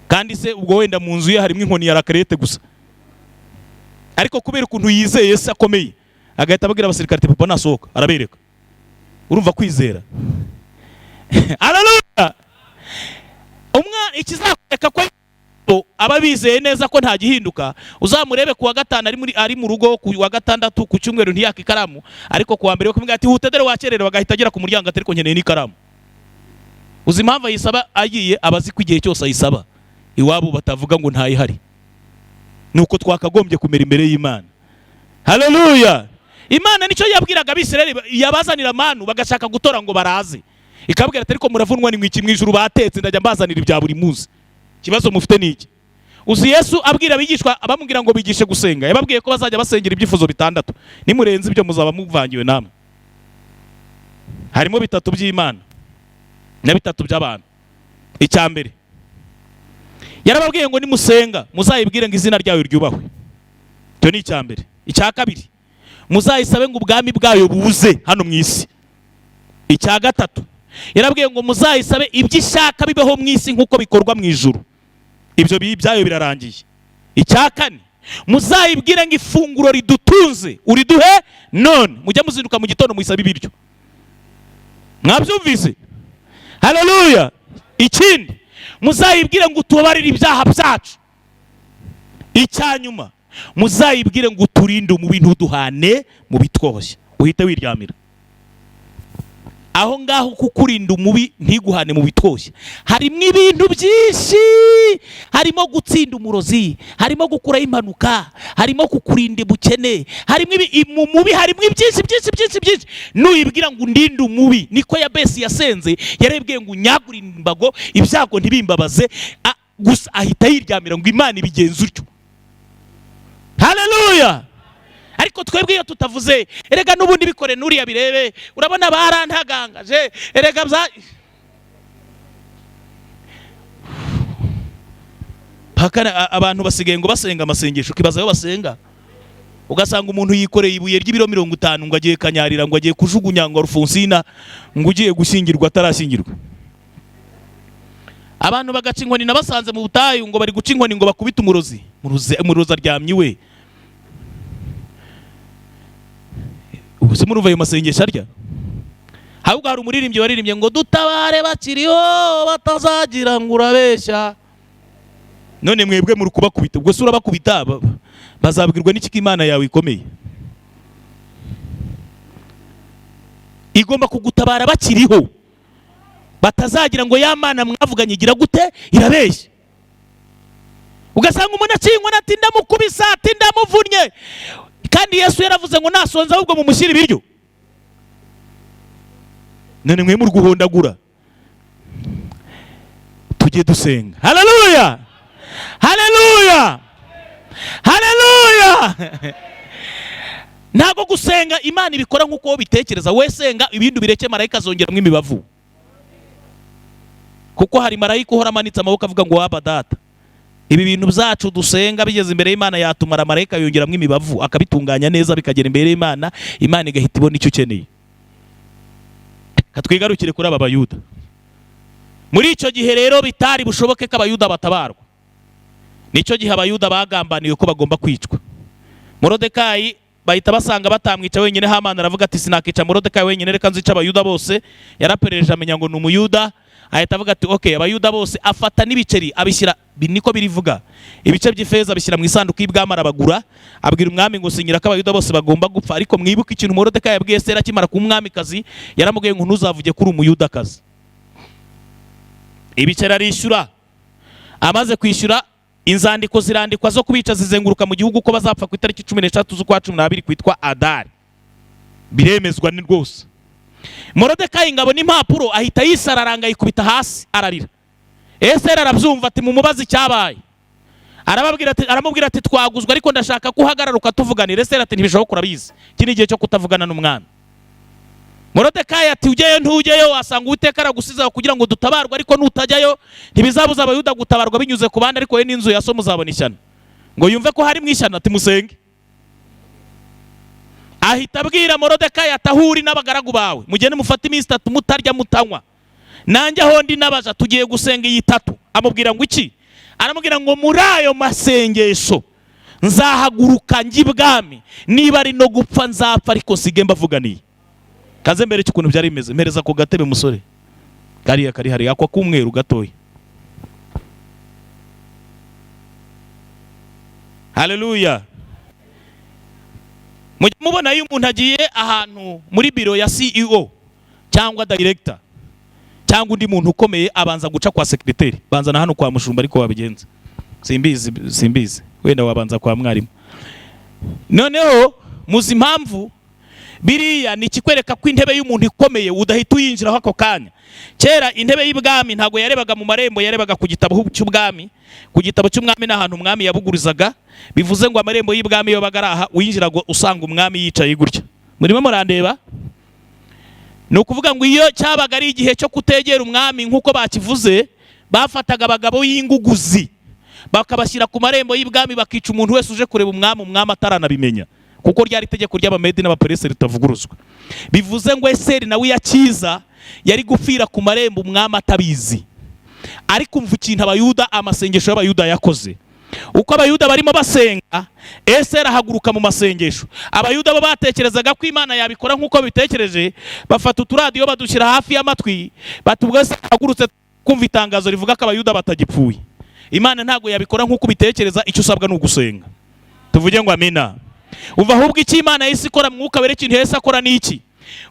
S1: Kandi se ubwo wenda mu nzu ye harimo inkoni ya rakarete gusa, ariko kubera ukuntu yizeye se akomeye, agahita ababwira abasirikare ati papa nasohoka arabereka. Urumva kwizera. Haleluya. Umwana ikizakwereka ko aba bizeye neza ko nta gihinduka, uzamurebe ku wa 5 ari mu rugo, ku wa 6 ku cyumweru ntiyaka ikaramu, ariko ku wa mbere bakamubwira ati hutedere wakerere, bagahita agera ku muryango atari ko nkeneye n'ikaramu. Uzi impamvu ayisaba agiye? Abazi ko igihe cyose ayisaba iwabo batavuga ngo ntayihari. Nuko twakagombye kumera imbere y'Imana. Haleluya. Imana nicyo yabwiraga Abisirayeli, yabazanira manu bagashaka gutora ngo baraze, ikabwira ati ariko muravunwa ni mwiki mwijuru batetse, ndajya mbazanira ibya buri munsi. Kibazo mufite niki? Uzi Yesu abwira abigishwa abamubwira ngo bigishe gusenga, yababwiye ko bazajya basengera ibyifuzo 6. Nimurenze ibyo muzaba muvangiwe namwe. Harimo 3 by'Imana na 3 by'abantu. Icya mbere yarababwiye ngo nimusenga muzayibwire ngo izina ryawe ryubahwe. Cyo ni icya mbere. Icya kabiri muzayisabe ngo ubwami bwayo buze hano mu isi. Icya gatatu yarabwiye ngo muzayisabe ibyo ishaka bibeho mu isi nk'uko bikorwa mu ijuru. Ibyo byayo birarangiye. Icya kane, muzayibwire ngo ifunguro ridutunze uriduhe none. Mujya muzinduka mu gitondo muyisabe ibiryo. Mwabyumvise? Haleluya. Ikindi, muzayibwire ngo utubabarire ibyaha byacu. Icyanyuma, muzayibwire ngo uturinde mu bintu duhane mu bitwoshye. Uhite wiryamira. Aho ngaho kukurinda umubi ntiguhane mu bitwoshye harimo ibintu byinshi. Harimo gutsinda umurozi, harimo gukuraho impanuka, harimo kukurinda ubukene, harimo mu mubi harimo byinshi. Nuyibwira ngo undinde umubi, niko Yabesi yasenze. Yarebwiye ngo unyagurire imbago ibyago ntibimbabaze, gusa ahita yiryamira ngo Imana ibigenza utyo. Haleluya. Ariko twebwe iyo tutavuze, erega n'ubundi bikore nuriya birebe, urabona barantagangaje, erega abantu basigaye ngo basenga amasengesho, ukibaza ayo basenga. Ugasanga umuntu yikoreye ibuye ry'ibiro 50 ngo agiye kanyarira, ngo agiye kujugunya ngo Rufonsina, ngo ugiye gushyingirwa atarashyingirwa. Abantu bagaca inkoni nabasanze mu butayu ngo bari guca inkoni ngo bakubite umurozi. Umurozi aryamye we. Ubuse muruva ayo masengesho arya? Ahubwo hari umuririmbyi waririmbye ngo dutabare bakiriho batazagira ngo urabeshya. None mwebwe muri kubakubita, ubwo sura bakubita bazabwirwa n'iki Imana yawe ikomeye? Igomba kugutabara bakiriho, batazagira ngo ya Mana mwavuganye igira gute irabeshya. Ugasanga umuntu acinkwa ati ndamukubisa ati ndamuvunnye, kandi Yesu yaravuze ngo nasonza ahubwo mumushyira ibiryo. None mwe muri guhondagura. Tujye dusenga. Haleluya. Haleluya. Haleluya. Ntago gusenga Imana ibikora nk'uko bitekereza. We senga ibintu bireke marayika azongeramo imibavu. Kuko hari marayika uhora amanitse amaboko avuga ngo waba data. Ibi bintu byacu dusenga bigeze imbere y'Imana yatumara marayika yongeramo imibavu akabitunganya neza bikagera imbere y'Imana, Imana igahita ibona icyo ukeneye. Katwigarukire kuri aba Bayuda. Muri icyo gihe rero bitari bushoboke ko Abayuda batabarwa. Nicyo gihe Abayuda bagambaniye ko bagomba kwicwa. Morodekayi bahita basanga batamwica wenyine. Hamani aravuga ati sinakica Morodekayi wenyine, reka nzica Abayuda bose. Yaraperereje amenya ngo ni Umuyuda. Ahita avuga ati okay, Abayuda bose afata n'ibiceri abishyira, niko birivuga, ibice by'ifeza abishyira mu isanduku y'ibwami arabagura, abwira umwami ngo sinyira ko Abayuda bose bagomba gupfa. Ariko mwibuke ikintu Morodekayi yabwiye Esteri akimara ku mwamikazi, yaramubwiye ngo ntuzavuge kuri Umuyudakazi. Ibiceri arishyura. Amaze kwishyura, inzandiko zirandikwa zo kubica zizenguruka mu gihugu ko bazapfa ku itariki 13 z'ukwa 12 kwitwa Adari. Biremezwa ni rwose. Morodekayi ngabo n'impapuro ahita yisararanga yikubita hasi ararira. Esteri arabyumva ati mumubaze icyabaye. Aramubwira ati twaguzwe ariko ndashaka ko uhagarara ukatuvuganira. Esteri ati ntibishoboka urabizi, iki ni igihe cyo kutavugana n'umwami. Morodekayi ati ujyeyo ntujyeyo wasanga Uwiteka aragusizaho kugira ngo dutabarwe, ariko nutajyayo ntibizabuza Abayuda gutabarwa binyuze ku bandi, ariko we n'inzu ya so muzabona ishyano. Ngo yumve ko hari mu ishyano ati musenge. Ahita abwira Morodekayi ati ahuri n'abagaragu bawe mugende mufate iminsi 3 mutarya mutanywa, nanjye aho ndi nabaza tugiye gusenga iyi 3. Amubwira ngo iki? Aramubwira ngo muri ayo masengesho nzahaguruka njye ibwami, niba ari no gupfa nzapfa ariko sige mbavuganiye. Kaze mbere cy'ukuntu byari bimeze, mpereza ku gatebe musore kariya kari hari akwa k'umweru gatoya. Haleluya. Mubona iyo umuntu agiye ahantu muri biro ya CEO cyangwa director cyangwa undi muntu ukomeye, abanza guca kwa secretary, banza na hano kwa mushumba ariko wabigenza. Simbizi wenda wabanza kwa mwarimu. Noneho muzi impamvu biriya ni ikikwereka ko intebe y'umuntu ikomeye udahita uyinjiraho ako kanya. Kera intebe y'ibwami ntago yarebaga mu marembo, yarebaga ku gitabo cy'ubwami. Ku gitabo cy'umwami n'ahantu umwami yabugurizaga, bivuze ngo amarembo y'ibwami yo bagaraha uyinjiraga usanga umwami yicaye gutya. Murimo murandeba? Ni ukuvuga ngo iyo cyabaga ari igihe cyo kutegera umwami nk'uko bakivuze, bafataga abagabo y'inguguzi bakabashyira ku marembo y'ibwami bakica umuntu wese uje kureba umwami ataranabimenya, kuko ryari itegeko ry'Abamedi n'Abaperesi ritavuguruzwa. Bivuze ngo Esteri nawe yakiza yari gupfira ku marembo umwami atabizi. Ariko umva ikintu abayuda, amasengesho y'abayuda yakoze. Uko abayuda barimo basenga, Esiteri ahaguruka mu masengesho. Abayuda bo batekerezaga ko Imana yabikora nk'uko bitekereje, bafata uturadiyo badushyira hafi y'amatwi, batubwese ahagurutse kumva itangazo rivuga ko abayuda batagipfuye. Imana ntago yabikora nk'uko bitekereza, icyo usabwa ni ugusenga. Tuvuge ngo amina. Umva ahubwo icyo Imana yahise ikora, Mwuka Wera ikintu yahise akora ni iki?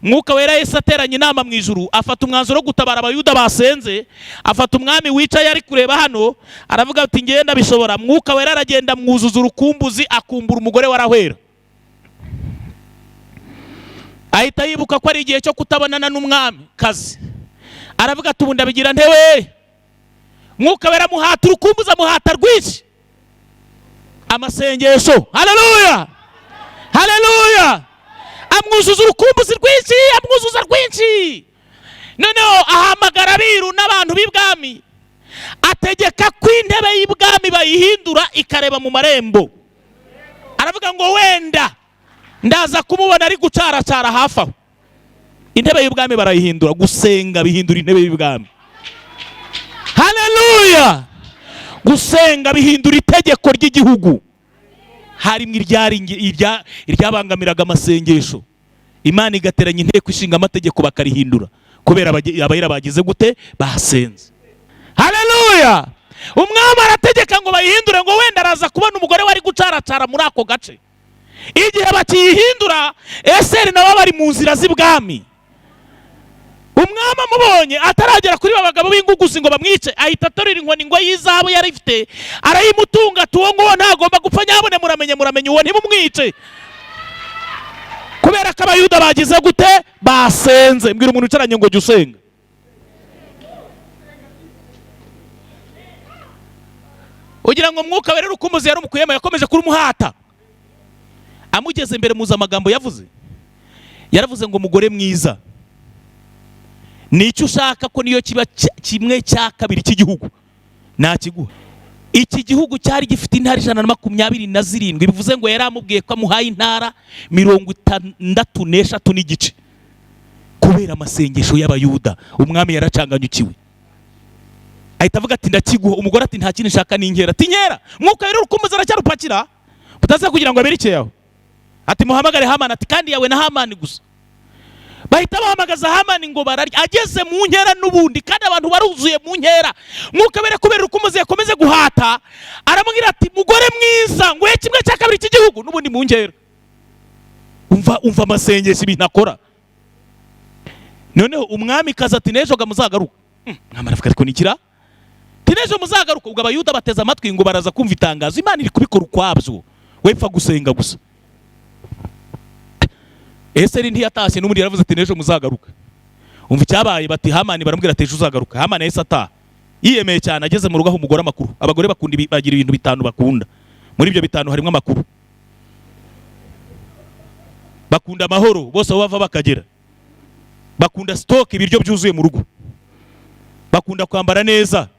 S1: Mwuka Wera yahise ateranya inama mu ijuru, afata umwanzuro wo gutabara abayuda basenze, afata umwami wicaye ari kureba hano, aravuga ati ngenda bishobora. Mwuka Wera aragenda mwuzuza urukumbuzi, akumbura umugore warahwera. Ahita yibuka ko ari igihe cyo kutabonana n'umwami kazi. Aravuga ati ubu ndabigira ntewe. Mwuka Wera muhata urukumbuzi, muhata rwinshi. Amasengesho, haleluya, haleluya. Amwuzuza urukumbuzi rwinshi, amwuzuza rwinshi. Noneho ahamagara abiru n'abantu b'ibwami, ategeka ko intebe y'ibwami bayihindura ikareba mu marembo. Aravuga ngo wenda ndaza kumubona ari gucaracara hafi aho. Intebe y'ibwami barayihindura. Gusenga bihindura intebe y'ibwami. Haleluya. Gusenga bihindura itegeko ry'igihugu. Harimo iryabangamiraga amasengesho, Imana igateranya inteko ishinga amategeko bakarihindura kubera abayira bagize gute, basenze. Haleluya. Umwami arategeka ngo bayihindure, ngo wenda araza kubona umugore wari gucaracara muri ako gace. Igihe bakiyihindura, Esiteri nabo bari mu nzira z'ibwami. Umwami amubonye ataragera kuri babagabo b'inguguzi ngo bamwice, ahita atorera inkoni ngo y'izahabu yari ifite, arayimutunga, tuwo ngo ntagomba gupfa, nyabone muramenye uwo ntibumwice. Kubera ko abayuda bagize gute, basenze. Mbwira umuntu ucaranye ngo jya usenga. Ugira ngo Mwuka Wera urukumbuzi yari umukuyemo, yakomeje kurumuhata. Amugeze imbere muza amagambo yavuze. Yaravuze ngo mugore mwiza, nicyo ushaka ko niyo kiba kimwe cya kabiri cy'igihugu nakiguha. Iki gihugu cyari gifite intara 127, bivuze ngo yari amubwiye ko amuhaye intara 63 n'igice. Kubera amasengesho y'abayuda, umwami yaracanganyukiwe. Ahita avuga ati ndakiguha. Umugore ati nta kintu nshaka n'inkera. Ati nkera. Mwuka Wera urukumbuzi aracyarupakira, utaza kugira ngo aberekeyeho. Ati muhamagare Hamani. Ati kandi yawe na Hamani gusa. Bahita bahamagaza Hamani ngo bararya. Ageze mu nkera n'ubundi, kandi abantu baruzuye mu nkera. Mwuka Wera kubera urukumbuzi yakomeze guhata, aramubwira ati mugore mwiza, ngo kimwe cya kabiri cy'igihugu n'ubundi mu nkera. Umva amasengesho ibintu akora. Noneho umwami kaza ati nejo muzagaruka. Mwamara avuga ariko nikira, tinejo muzagaruka. Ubwo abayuda bateze amatwi ngo baraza kumva itangazo. Imana iri kubikora ukwabyo, wepfa gusenga gusa. Esiteri ntiyatashye n'ubundi yaravuze ati nejo muzagaruka. Umva icyabaye, bati Hamani baramubwira ati ejo uzagaruka. Hamani yahise ataha yiyemeye cyane. Ageze mu rugo aho umugore amakuru. Abagore bagira ibintu bitanu bakunda. Muri ibyo bitanu harimo amakuru. Bakunda amahoro, bose aho bava bakagera. Bakunda stock, ibiryo byuzuye mu rugo. Bakunda kwambara neza.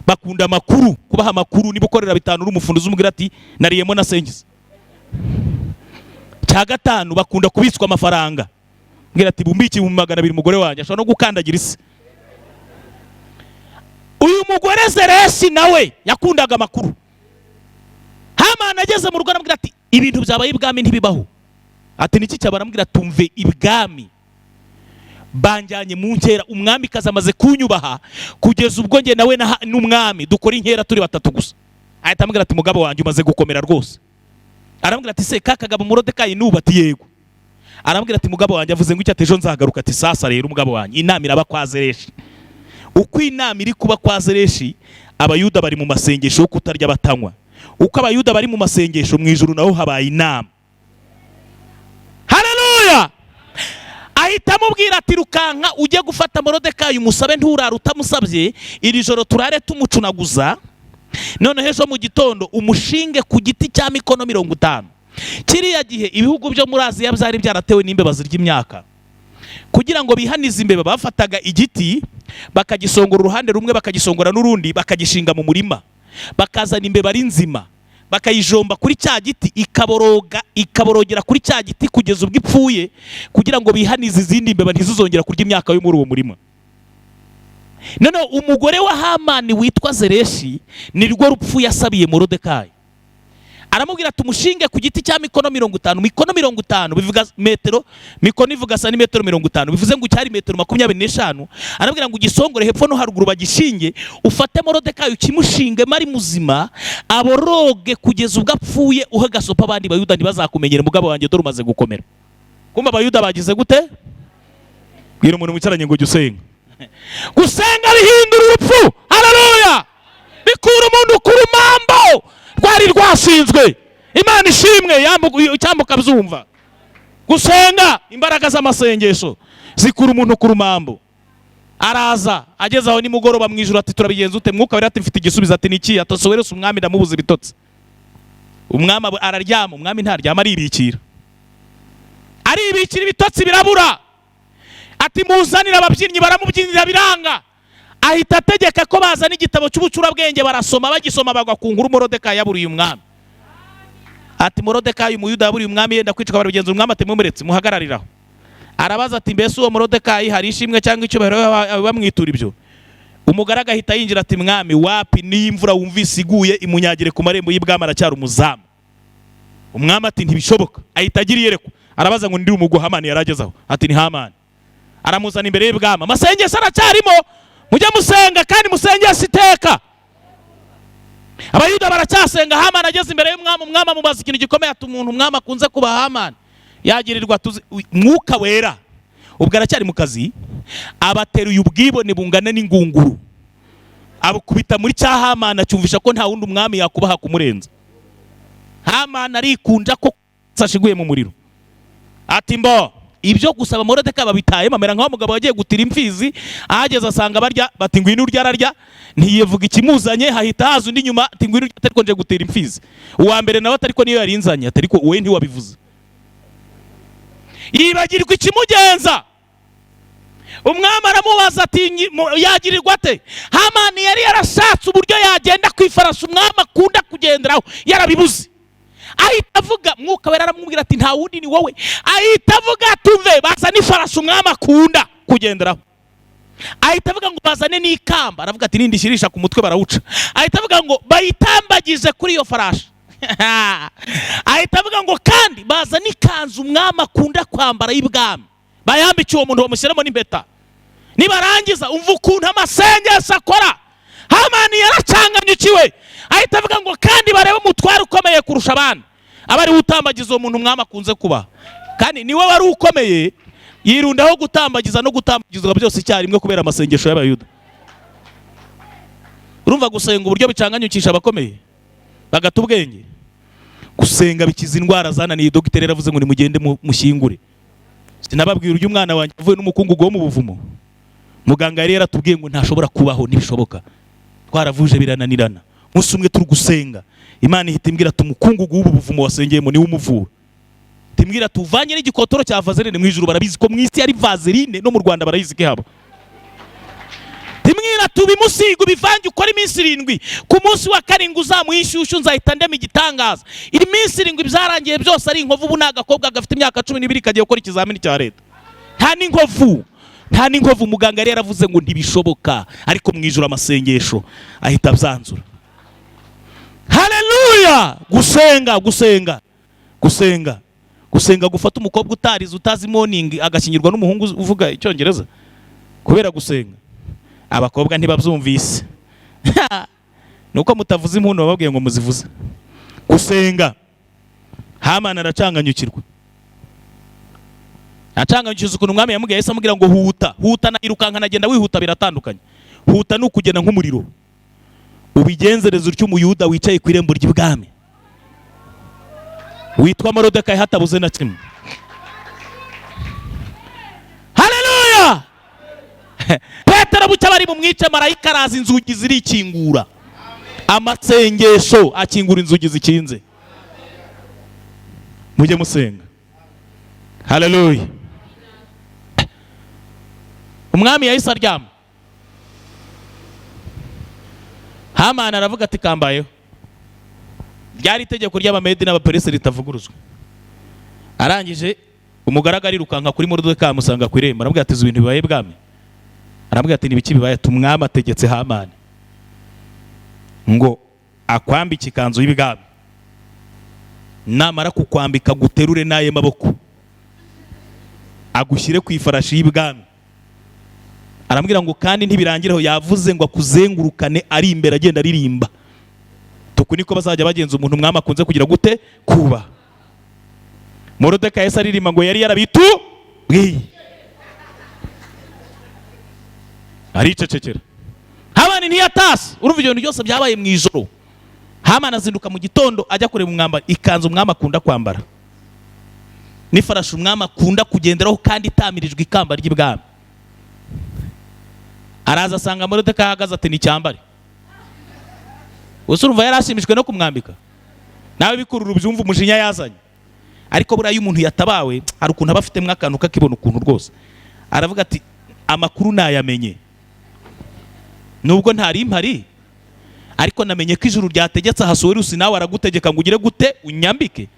S1: Bakunda amakuru, kubaha amakuru. Niba ukorera bitanu n'umufunduzi umubwira ati nariyemo nasengiza. Cya gatanu, bakunda kubitswa amafaranga. Ngira ati bumbiki mu 200 umugore wanjye ashobora no gukandagira isi. Uyu mugore Zereshi nawe yakundaga amakuru. Hamani ageze mu rugo aramubwira ati ibintu byabaye ibwami ntibibaho. Ati niki cyabaramubwira tumve ibwami banjyanye mu nkera, umwami kaza amaze kunyubaha kugeza ubwo nge nawe n'umwami dukora inkera turi batatu gusa. Ahita amubwira ati mugabo wanjye umaze gukomera rwose. Aramubwira ati se kakagabo Morodekayi nuba? Ati yego. Aramubwira ati mugabo wanjye avuze ngo icyo atejo nzagaruka. Ati sasa rero mugabo wanjye, inama iraba kwa Zereshi. Uko inama iri kuba kwa Zereshi, abayuda bari mu masengesho yo kutarya batanywa. Uko abayuda bari mu masengesho, mu ijuru naho habaye inama. Haleluya. Ahita amubwira ati rukanka ujye gufata Morodekayi umusabe nturara utamusabye, iri joro turare tumucunaguza, none hejo mu gitondo umushinge ku giti cya mikono 50. Kiriya gihe ibihugu byo muri Aziya byari byaratewe n'imbeba zirya imyaka. Kugira ngo bihanize imbeba, bafataga igiti bakagisongora uruhande rumwe bakagisongora n'urundi bakagishinga mu murima, bakazana imbeba ari nzima bakayijomba kuri cya giti, ikaborogera kuri cya giti kugeza ubwo ipfuye, kugira ngo bihanize izindi mbeba ntizizongera kurya imyaka yo muri uwo murima. Noneho umugore wa Hamani witwa Zereshi nirwo rupfu yasabiye Morodekayi. Aramubwira ati umushinge ku giti cya mikono 50. Mikono 50 bivuga metero, mikono ivuga santimetero 50, bivuze ngo cyari metero 25. Arabwira ngo ugisongore hepfo no haruguru bagishinge, ufate Morodekayi ukimushinge mari muzima, aboroge kugeza ubwo apfuye, uhagasopa abandi Bayuda ntibazakumenyera mugabo wanjye dore umaze gukomera. Kumba Abayuda bagize gute? Bwira umuntu wicaranye ngo usenga. Gusenga bihindura urupfu. Haleluya! Bikura umuntu ku rumambo rwari rwashinzwe. Imana ishimwe cyambuka byumva. Gusenga, imbaraga z'amasengesho zikura umuntu ku rumambo. Araza ageze aho nimugoroba mu ijuru ati turabigenza ute? Mwuka wera ati mfite igisubizo. Ati niki? Atosowerese umwami ndamubuza ibitotsi. Umwami araryama, umwami ntaryama, aribikira ibitotsi birabura. Ati muzanira ababyinnyi, baramubyinira biranga. Ahita ategeka ko bazana igitabo cy'ubucurabwenge, barasoma, bagisoma bagwa ku nkuru Morodekayi yaburiye umwami. Ati Morodekayi umuyuda yaburiye umwami yenda kwicwa, barabigenza umwami ati mumuretse muhagarariraho. Arabaza ati mbese uwo Morodekayi hari ishimwe cyangwa icyubahiro bamwitura ibyo? Umugaraga agahita yinjira ati mwami wapi, n'imvura wumvise iguye imunyagire ku marembo y'ibwami aracyari umuzamu. Umwami ati ntibishoboka. Ahita agira iyerekwa. Arabaza ngo ndi umugwa Hamani yaragezaho. Ati ni Hamani. Aramuzana imbere y'ibwami. Amasengesho aracyarimo, mujye musenga kandi musengeshe iteka. Abayuda baracyasenga. Hamani ageze imbere y'umwami, umwami amubaza ikintu gikomeye. Ati umuntu umwami akunze kuba Hamani yagirirwa Mwuka wera ubwo aracyari mu kazi, abateruye ubwibone bungana n'ingunguru, abukubita muri cya Hamani, acyumvisha ko nta wundi umwami yakubaha kumurenza. Hamani arikunja ko sashiguye mu muriro. Ati mbo ibyo gusaba Morodekayi babitaye mamera nkaho umugabo wagiye gutira imfizi, ahageze asanga barya, bati ngwino urya, ararya ntiyevuga ikimuzanye, hahita haza undi nyuma ati ngwino urya, atari ko nje gutira imfizi. Uwa mbere nawe atari ko niyo yarinzanye, atari ko wowe ntiwabivuze. Yibagirwa ikimugenza. Umwami aramubaza ati yagirirwa ate? Hamani yari yarashatse uburyo yagenda ku ifarashi umwami akunda kugenderaho, yarabibuze. Ahita avuga, Mwuka wera aramubwira ati nta wundi ni wowe. Ahita avuga tuve bazane ifarashi umwami akunda kugenderaho. Ahita avuga ngo bazane n'ikamba, aravuga ati nindishyirisha ku mutwe barawuca. Ahita avuga ngo bayitambagize kuri iyo farashi. Ahita avuga ngo kandi bazane ikanzu umwami akunda kwambara y'ibwami, bayambike uwo muntu bamushyiremo n'impeta. Nibarangiza umva ukuntu amasengesho akora. Hamani yaracanganyukiwe. Ahita avuga ngo kandi barebe umutware ukomeye kurusha abandi, abari utambagiza uwo muntu umwami akunze kuba, kandi niwe wari ukomeye, yirundaho gutambagiza no gutambagizwa byose icyarimwe kubera amasengesho y'Abayuda. Urumva gusenga uburyo bicanganyukisha abakomeye bagata ubwenge. Gusenga bikiza indwara zananiye. Dogiteri yaravuze ngo nimugende mushyingure. Sinababwira uyu mwana wanjye avuye n'umukungugu wo mu buvumo. Muganga yari yaratubwiye ngo ntashobora kubaho, ntibishoboka. Twaravuje birananirana. Musi umwe turi gusenga, Imana ihita imbwira ati umukungugu w'ubu buvumo wasengeyemo niwe umuvura. Timbwira tuvanye n'igikotoro cya vaseline mu ijuru, barabizi ko mu isi ari vaseline, no mu Rwanda barayizi ko haba. Timbwira tubimusiga bivange ukora iminsi 7, ku munsi wa 7 uzamwishyushyu nzahita ndema igitangaza. Iminsi 7 byarangiye byose ari inkovu. Ubu nagakobwa gafite imyaka 12 kagiye gukora ikizamini cya leta. Nta n'inkovu. Muganga yari yaravuze ngo ntibishoboka, ariko mu ijuru amasengesho ahita abyanzura. Haleluya! Gusenga gufata umukobwa utarize, utazi morning, agashyingirwa n'umuhungu uvuga icyongereza kubera gusenga. Abakobwa ntibabyumvise. Nuko mutavuze impundu bababwiye ngo muzivuze. Gusenga. Hamani aracanganyukirwa. Acanganyukiza ukuntu umwami yamubwiye, Yesu amubwira ngo huta na irukanka nagenda wihuta biratandukanye. Huta ni ukugenda nk'umuriro. Ubigenzereza utyo umuyuda wicaye ku irembo ry'ibwami, witwa Morodekayi hatabuze na kimwe. Haleluya! Petero bucya bari bumwice, marayika araza, inzugi zirikingura. Amasengesho akingura inzugi zikinze. Mujye musenga. Haleluya! Umwami yahise aryama. Hamani aravuga ati kambayeho. ryari itegeko ry'Abamedi n'Abaperesi ritavuguruzwa. Arangije umugaragu arirukanka kuri Moridekayi amusanga ku irembo, aramubwira ati ibintu bibaye bwami. Aramubwira ati nibiki bibaye? Umwami ategetse Hamani ngo akwambike ikanzu y'ibwami, namara kukwambika guterure n'aye maboko agushyire ku ifarashi y'ibwami. Aramubwira ngo kandi ntibirangireho, yavuze ngo akuzengurukane ari imbere agenda aririmba. Tuku niko bazajya bagenza umuntu umwami akunze kugira gute? Kuba. Moridekayi yahise aririmba ngo yari yarabitubwiye, aricecekera. Hamani ntiyatashye. Urumva ibintu byose byabaye mu ijoro. Hamani azinduka mu gitondo ajya kureba umwambaro, ikanzu umwami akunda kwambara n'ifarashi umwami akunda kugenderaho kandi itamirijwe ikamba ry'ibwami. Araza asanga Moridekayi ahagaze ati nicyambare. Uso urumva yarashimishwe no kumwambika. Nawe bikurura ubyumva umujinya yazanye. Ariko buriya umuntu yatabawe hari ukuntu aba afitemo akantu kakibona ukuntu rwose. Aravuga ati amakuru nayamenye, nubwo ntari mpari, ariko namenye ko ijuru ryategetse Ahasuwerusi nawe aragutegeka ngo ugire gute? Unyambike.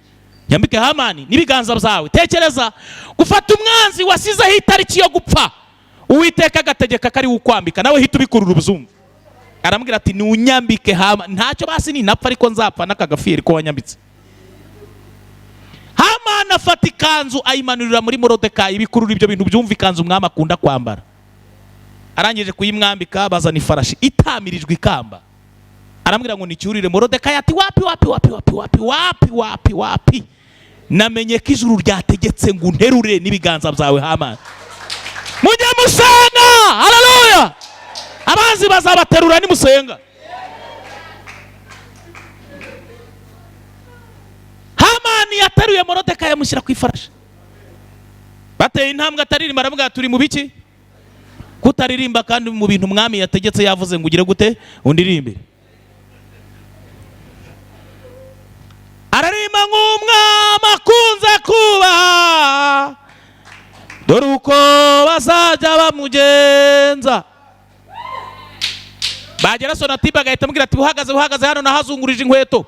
S1: Nyambike Hamani n'ibiganza byawe. Tekereza gufata umwanzi wasizeho itariki yo gupfa, Uwiteka agategeka ko ari ukwambika, nawe hita ubikurura ubuzumva. Aramubwira ati ni unyambike Hamani, ntacyo basi ninapfa ariko nzapfa n'akagafiri ko wanyambitse. Hamani afata ikanzu ayimanurira muri Moridekayi, bikurura ibyo bintu byumva ikanzu umwami akunda kwambara. Arangije kuyimwambika bazana ifarashi itamirijwe ikamba. Aramubwira ngo nicyurire. Moridekayi ati wapi, namenye ko ijuru ryategetse ngo unterure n'ibiganza byawe Hamani. Mujye musenga, haleluya. Abanzi bazabaterura nimusenga. Hamani yateruye Moridekayi amushyira ku ifarashi. Bateye intambwe ataririmba, aravuga turi mu biki? Kutaririmba kandi mu bintu umwami yategetse yavuze ngo ugire gute? Undirimbe. Ararimba nk'umwami akunze kubaha, dore uko bazajya bamugenza. Bagera Sonatiba agahita amubwira ati uhagaze hano nahazungurije inkweto.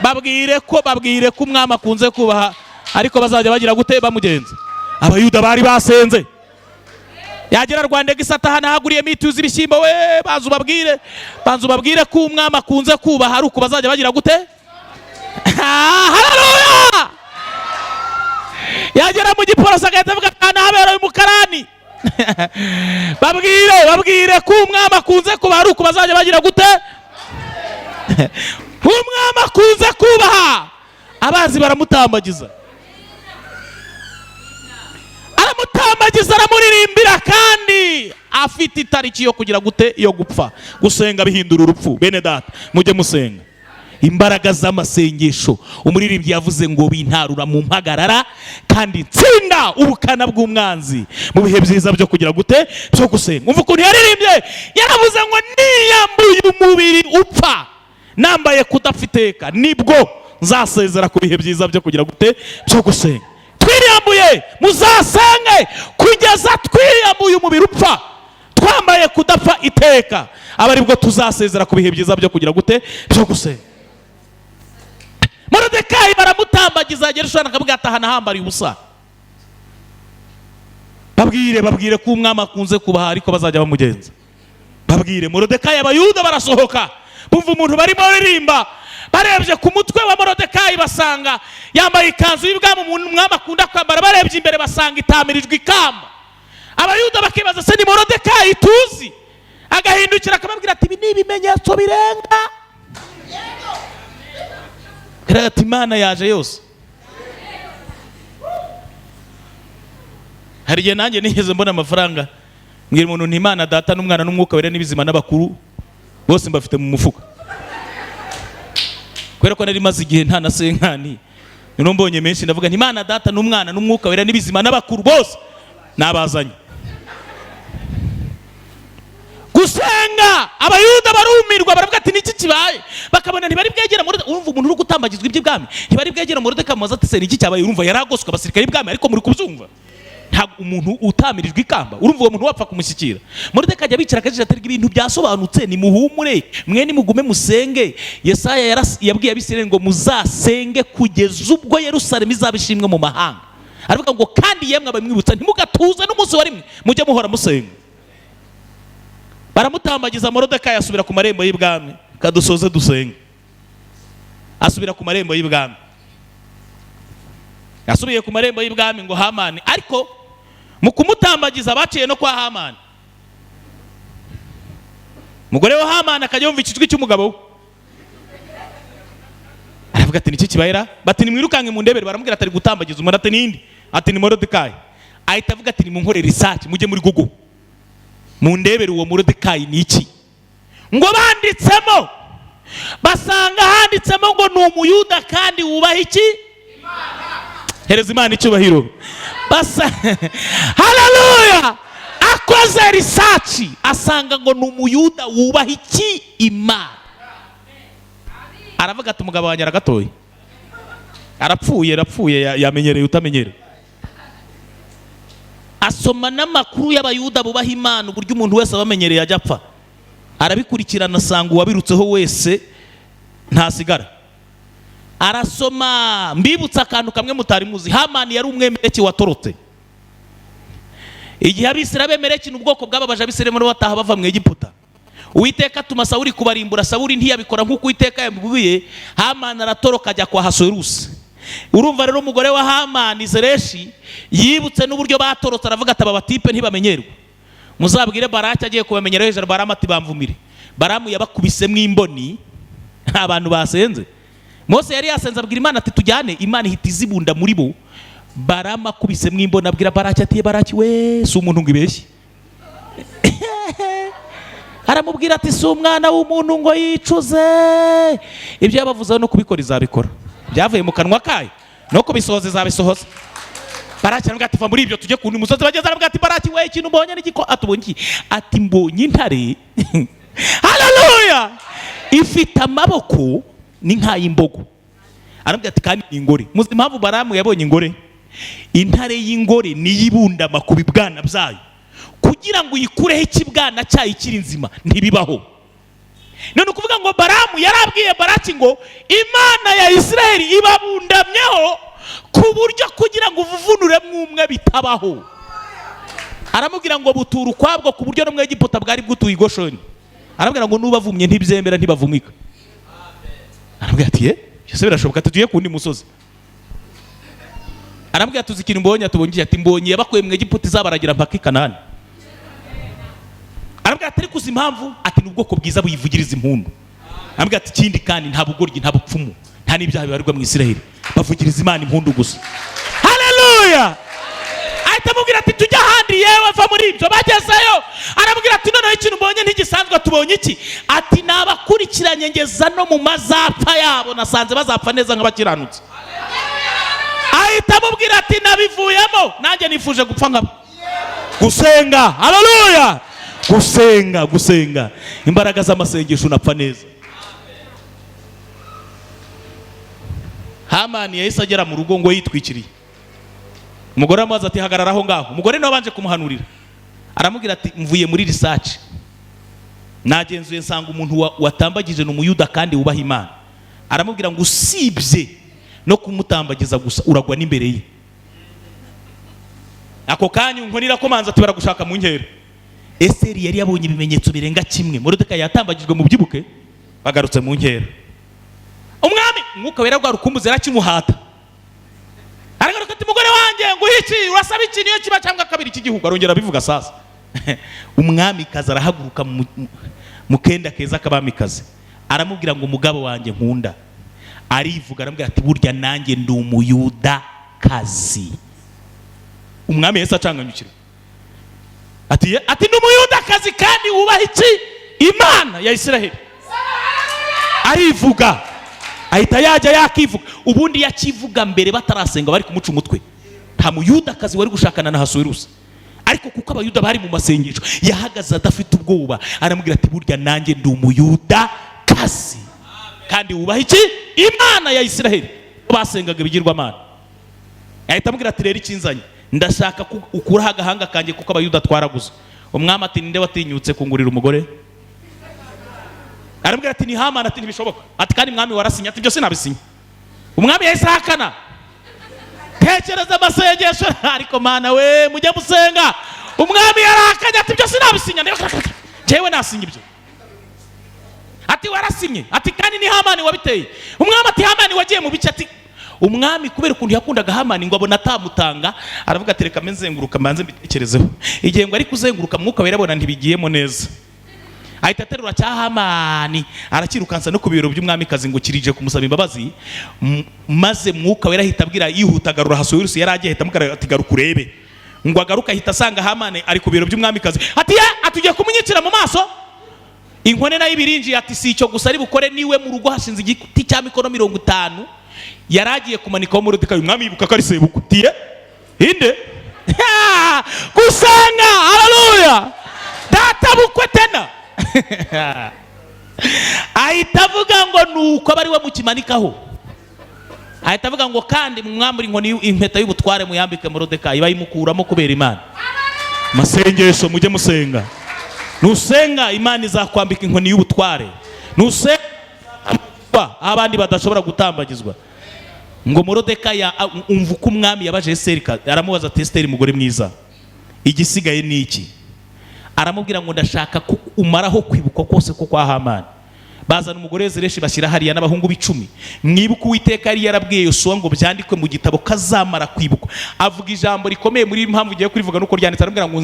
S1: Babwire ko umwami akunze kubaha, ariko bazajya bagira gute? Bamugenza. Abayuda bari basenze. Yagera Rwanda gisata hana haguriye mituzi ibishyimbo, we banzu babwire ko umwami akunze kubaha, ari uko bazajya bagira gute? Haleluya. Yagera mu Giporoso agahita avuga kana habereye umukarani. Babwire ko umwami akunze kubaha, ari uko bazajya bagira gute? Umwami akunze kubaha. Abanzi baramutambagiza, aramuririmbira kandi afite itariki yo kugira gute? Yo gupfa. Gusenga bihindura urupfu. Bene data mujye musenga. Imbaraga z'amasengesho, umuririmbyi yavuze ngo bintarura mu mpagarara kandi nsinda ubukana bw'umwanzi mu bihe byiza byo kugira gute? Byo gusenga. Umva ukuntu yaririmbye, yaravuze ngo niyambuye umubiri upfa, nambaye kudafiteka, nibwo nzasezera ku bihe byiza byo kugira gute? Byo gusenga. Twiyambuye muzasenge kugeza twiyambuye umubiri upfa, twambaye kudapfa iteka, aba aribwo tuzasezera ku bihe byiza byo kugira gute? Byo gusenga. Moridekayi baramutambagiza, agera ushobora akavuga ati aha nahambariye ubusa. Babwire ko umwami akunze kubaha, ariko bazajya bamugenza. Babwire Moridekayi. Abayuda barasohoka, bumva umuntu barimo baririmba. Barebye ku mutwe wa Moridekayi basanga yambaye ikanzu y'ibwami umwami akunda kwambara. Barebye imbere basanga itamirijwe ikamba. Abayuda bakibaza se ni Moridekayi tuzi? Agahindukira akababwira ati ibi ni ibimenyetso birenga. Ati Imana yaje yose. Hari igihe nanjye nigeze mbona amafaranga, mbwira umuntu nti Imana Data n'Umwana n'Umwuka Wera n'ibizima n'abakuru bose mbafite mu mufuka. Kubera ko nari maze igihe nta na senkani, none mbonye menshi ndavuga nti Imana Data n'Umwana n'Umwuka Wera n'ibizima n'abakuru bose nabazanye. Gusenga abayuda barumirwa, baravuga ati niki kibaye? Bakabona ntibari bwegera Moridekayi. Urumva umuntu uri gutambagizwa iby'ibwami, ntibari bwegera Moridekayi. Mubaza ati se niki cyabaye? Urumva yaragoswe abasirikare b'ibwami, ariko muri kubyumva ntabwo umuntu utamirijwe ikamba, urumva uwo muntu wapfa kumushyikira. Moridekayi ajya bicara akajija ati ibintu byasobanutse, nimuhumure mwe nimugume musenge. Yesaya yabwiye Abisirayeli ngo muzasenge kugeza ubwo Yerusalemu izaba ishimwe mu mahanga. Aravuga ngo kandi yemwe abamwibutsa ntimugatuze n'umunsi wa rimwe, mujye muhora musenga. Baramutambagiza, Moridekayi asubira ku marembo y'ibwami. Kadusoze dusenge. Asubira ku marembo y'ibwami. Yasubiye ku marembo y'ibwami ngo Hamani, ariko mu kumutambagiza baciye no kwa Hamani. Umugore wa Hamani akajya yumva icijwi cy'umugabo we. Aravuga ati niki kibayira? Bati nimwirukange mu ndebere. Baramubwira ati ari gutambagiza umuntu. Ati nindi? Ati ni Moridekayi. Ahita avuga ati nimunkore research, mujye muri Google mu ndebere uwo Moridekayi ni iki. Ngo banditsemo basanga handitsemo ngo ni umuyuda kandi wubaha iki? Hereza Imana icyubahiro. Haleluya. Akoze research asanga ngo ni umuyuda wubaha iki? Imana. Aravuga ati umugabo wanjye aragatoye, arapfuye yamenyereye utamenyere. Asoma n'amakuru y'abayuda bubaha Imana, uburyo umuntu wese abamenyereye ajya apfa. Arabikurikirana asanga uwabirutseho wese ntasigara. Arasoma, mbibutsa akantu kamwe mutari muzi. Hamani yari umwemeleki watorotse. Igihe Abisirayeli bemeleki n'ubwoko bw'ababaje Abisirayeli muri bataha bava mu Egiputa, Uwiteka atuma Sawuli kubarimbura. Sawuli ntiyabikora nk'uko Uwiteka yamubwiye. Hamani aratoroka ajya kwa Hasuwerusi. Urumva rero umugore wa Hamani Zereshi yibutse n'uburyo batorotse, aravuga ati aba batipe ntibamenyerwa, muzabwire Baraki agiye kubamenyera hejuru. Baramu ati bamvumire. Baramu yabakubisemo imboni abantu basenze. Mose yari yasenze abwira Imana ati tujyane, Imana ihita izibunda muri bo. Baramu akubisemo imboni abwira Baraki ati Baraki we si umuntu ngo ibeshye. Aramubwira ati si umwana w'umuntu ngo yicuze. Ibyo yabavuzeho no kubikora izabikora, byavuye mu kanwa kayo no kubisohoza izabisohoza. Baraki aramubwira ati va muri ibyo tujye ku wundi musozi. Bageze aramubwira ati Baraki we ikintu mbonye n'igiko. Atubonye iki? Ati mbonye intare. Haleluya. Ifite amaboko ni nk'ay'imbogo. Aramubwira ati kandi ni ingore. Muzi impamvu Baramu yabonye ingore? Intare y'ingore niyo ibundama ku bibwana byayo kugira ngo uyikureho ikibwana cyayo kiri nzima, ntibibaho. None ukuvuga ngo Baramu yarabwiye Baraki ngo Imana ya Isirayeli ibabundamyeho ku buryo kugira ngo uvuvunure mwumwe bitabaho. Aramubwira ngo butura ukwabwo ku buryo no mu Egiputa bwari bwutuye i Goshoni. Aramubwira ngo nubavumye ntibyemera ntibavumika. Aramubwira ati byose birashoboka, tugiye ku wundi musozi. Aramubwira tuzi ikintu mbonye. Atubonye ati mbonye yabakuye mu Egiputa izabaragira mpaka i Kanani. Aramubwira ati ariko uzi impamvu? Ati ni ubwoko bwiza buyivugiriza impundu. Aramubwira ati ikindi kandi nta bugoryi nta bupfumu nta n'ibyaha bibarirwa mu Isirayeli, bavugiriza Imana impundu gusa. Haleluya. Ahita amubwira ati tujya ahandi, yewe va muri ibyo. Bagezeyo aramubwira ati noneho ikintu mbonye ntigisanzwe. Tubonye iki? Ati nabakurikiranye ngeza no mu mazapfa yabo, nasanze bazapfa neza nk'abakiranutsi. Ahita amubwira ati nabivuyemo, nanjye nifuje gupfa nkabo. Gusenga. Haleluya. Gusenga imbaraga z'amasengesho unapfa neza. Hamani yahise agera mu rugo ngo yitwikiriye. Umugore amaze ati hagarara aho ngaho. Umugore nawe abanje kumuhanurira. Aramubwira ati mvuye muri research, nagenzuye nsanga umuntu watambagije ni umuyuda kandi wubaha Imana. Aramubwira ngo usibye no kumutambagiza gusa uragwa n'imbere ye. Ako kanya nkonira ko manza tubara gushaka mu nkera. Eseri yari yabonye ibimenyetso birenga kimwe. Moridekayi yatambagijwe mu byibuke, bagarutse mu nkera. Umwami umwuka wera rwa rukumbuzi yarakimuhata. Aragaruka ati mugore wanjye ngo iki urasaba iki niyo kiba cyangwa kabiri cy'igihugu. Arongera bivuga sasa. Umwami kaza arahaguruka mu kenda keza kabamikaze. Aramubwira ngo umugabo wanjye nkunda. Arivuga aramubwira ati burya nanjye ndi umuyuda kazi. Umwami Yesu acanganyukira. Ati ni umuyuda kazi kandi wubaha iki? Imana ya Isirayeli. Arivuga. Ahita yajya yakivuga. Ubundi yakivuga mbere batarasenga bari kumuca umutwe. Nta muyuda kazi wari gushakana na Hasuwerusi. Ariko kuko abayuda bari mu masengesho, yahagaze adafite ubwoba. Aramubwira ati burya nanjye ndi umuyuda kazi kandi wubaha iki? Imana ya Isirayeli. Basengaga ibigirwamana. Ahita amubwira ati rero ikinzanye ndashaka ukuraho agahanga kanjye kuko abayuda twaraguze. Umwami ati ninde watinyutse kungurira umugore? Arambwira ati ni Hamani. Ati ntibishoboka. Ati kandi mwami warasinye. Ati byose nabisinya. Umwami yahise ahakana. Tekereza amasengesho ariko mana we mujye musenga. Umwami yarahakanye ati byose nabisinya. Jewe nasinye ibyo. Ati warasinye. Ati kandi ni Hamani wabiteye. Umwami ati Hamani wagiye mu bice. Ati umwami kubera ukuntu yakundaga Hamani ngo abona atamutanga, aravuga ati reka menzenguruka manze mbitekerezeho. Igihe ngo ari kuzenguruka mwuka wera abona ntibigiyemo neza, ahita aterura cya Hamani arakirukansa no ku biro by'umwami kazi ngo kirije kumusaba imbabazi. Maze mwuka wera ahita abwira yihuta agarura Ahasuwerusi yari agiye ahita amubwira ati garuka urebe. Ngo agaruka ahita asanga Hamani ari ku biro by'umwami kazi. Ati atugiye kumunyicira mu maso. Inkone nayo ibirinjiye. Ati si icyo gusa ari bukore, niwe mu rugo hashinze igiti cya mikono 50 yaragiye kumanikaho Moridekayi. Umwami yibuka ko ari sebukwe. Tiye inde gusanga. Haleluya. Data bukwe tena. Ahita avuga ngo nuko abari we mukimanikaho. Ahita avuga ngo kandi mwambura inkoni impeta y'ubutware muyambike Moridekayi bayimukuramo kubera Imana. Masengesho mujye musenga. Nusenga Imana izakwambika inkoni y'ubutware. Nusenga abandi badashobora gutambagizwa. Ngo Moridekayi umva uko umwami yabaje Esiteri. Aramubaza ati Esiteri mugore mwiza, igisigaye ni iki? Aramubwira ngo ndashaka ko umaraho kwibuka kose ko kwa Hamani. Bazana umugore Zereshi bashyira hariya n'abahungu b'10. Mwibuka Uwiteka yari yarabwiye Yosuwa ngo byandikwe mu gitabo kazamara kwibuka. Avuga ijambo rikomeye muri impamvu ugiye kurivuga nuko ryanditse. Aramubwira ngo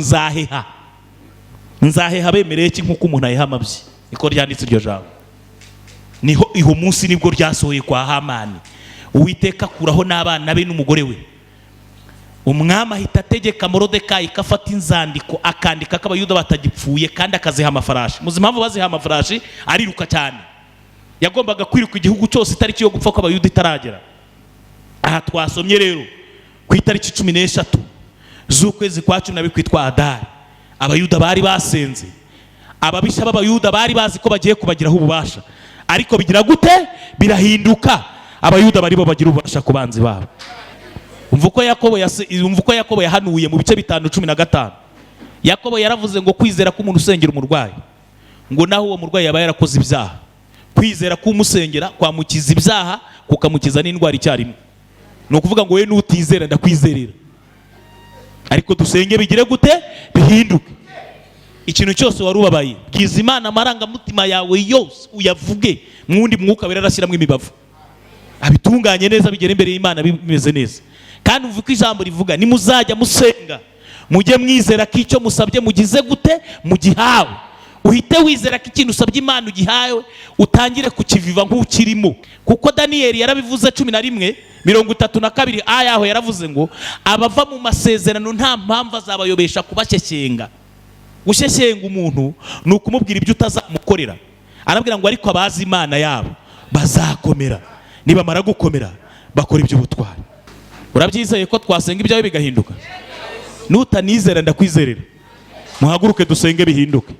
S1: nzaheha bemereye iki nkuko umuntu aheha amabyi. Niko ryanditse iryo jambo. Niho iho munsi nibwo ryasohoye kwa Hamani. Uwiteka akuraho n'abana be n'umugore we. Umwami ahita ategeka Moridekayi kafata inzandiko akandika ko abayuda batagipfuye kandi akaziha amafarashi. Muzi impamvu baziha amafarashi? Ariruka cyane. Yagombaga kwiruka igihugu cyose itariki yo gupfa ko abayuda itaragera. Aha twasomye rero ku itariki 13 z'ukwezi kwa 10 kwitwa Adari. Abayuda bari basenze. Ababisha b'abayuda bari bazi ko bagiye kubagiraho ububasha. Ariko bigira gute? Birahinduka. Abayuda bari bo bagira ububasha ku banzi babo. Umva uko Yakobo yahanuye mu bice 5:15. Yakobo yaravuze ngo kwizera ko umuntu usengera umurwayi, ngo naho uwo murwayi yaba yarakoze ibyaha, kwizera ko umusengera kwamukiza ibyaha kukamukiza n'indwara icyarimwe. Ni ukuvuga ngo we n'utizera ndakwizerera. Ariko dusenge bigire gute? Bihinduke. Ikintu cyose wari ubabaye bwiza Imana amarangamutima yawe yose uyavuge, mwundi mwuka wera arashyiramo imibavu abitunganye neza bigere imbere y'Imana bimeze neza. Kandi uvuga ijambo rivuga ni muzajya musenga mujye mwizera ko icyo musabye mugize gute? Mugihawe. Uhite wizera ko ikintu usabye Imana ugihawe, utangire kukiviva nk'ukirimo. Kuko Daniyeli yarabivuze 11:32 ayaho yaravuze ngo abava mu masezerano nta mpamvu azabayobesha kubashyekenga. Gushyekenga umuntu ni ukumubwira ibyo utazamukorera. Arabwira ngo ariko abazi Imana yabo bazakomera, nibamara gukomera bakora iby'ubutwari. Urabyizeye ko twasenga ibyawe bigahinduka? Nutanizera ndakwizerera. Muhaguruke dusenge bihinduke.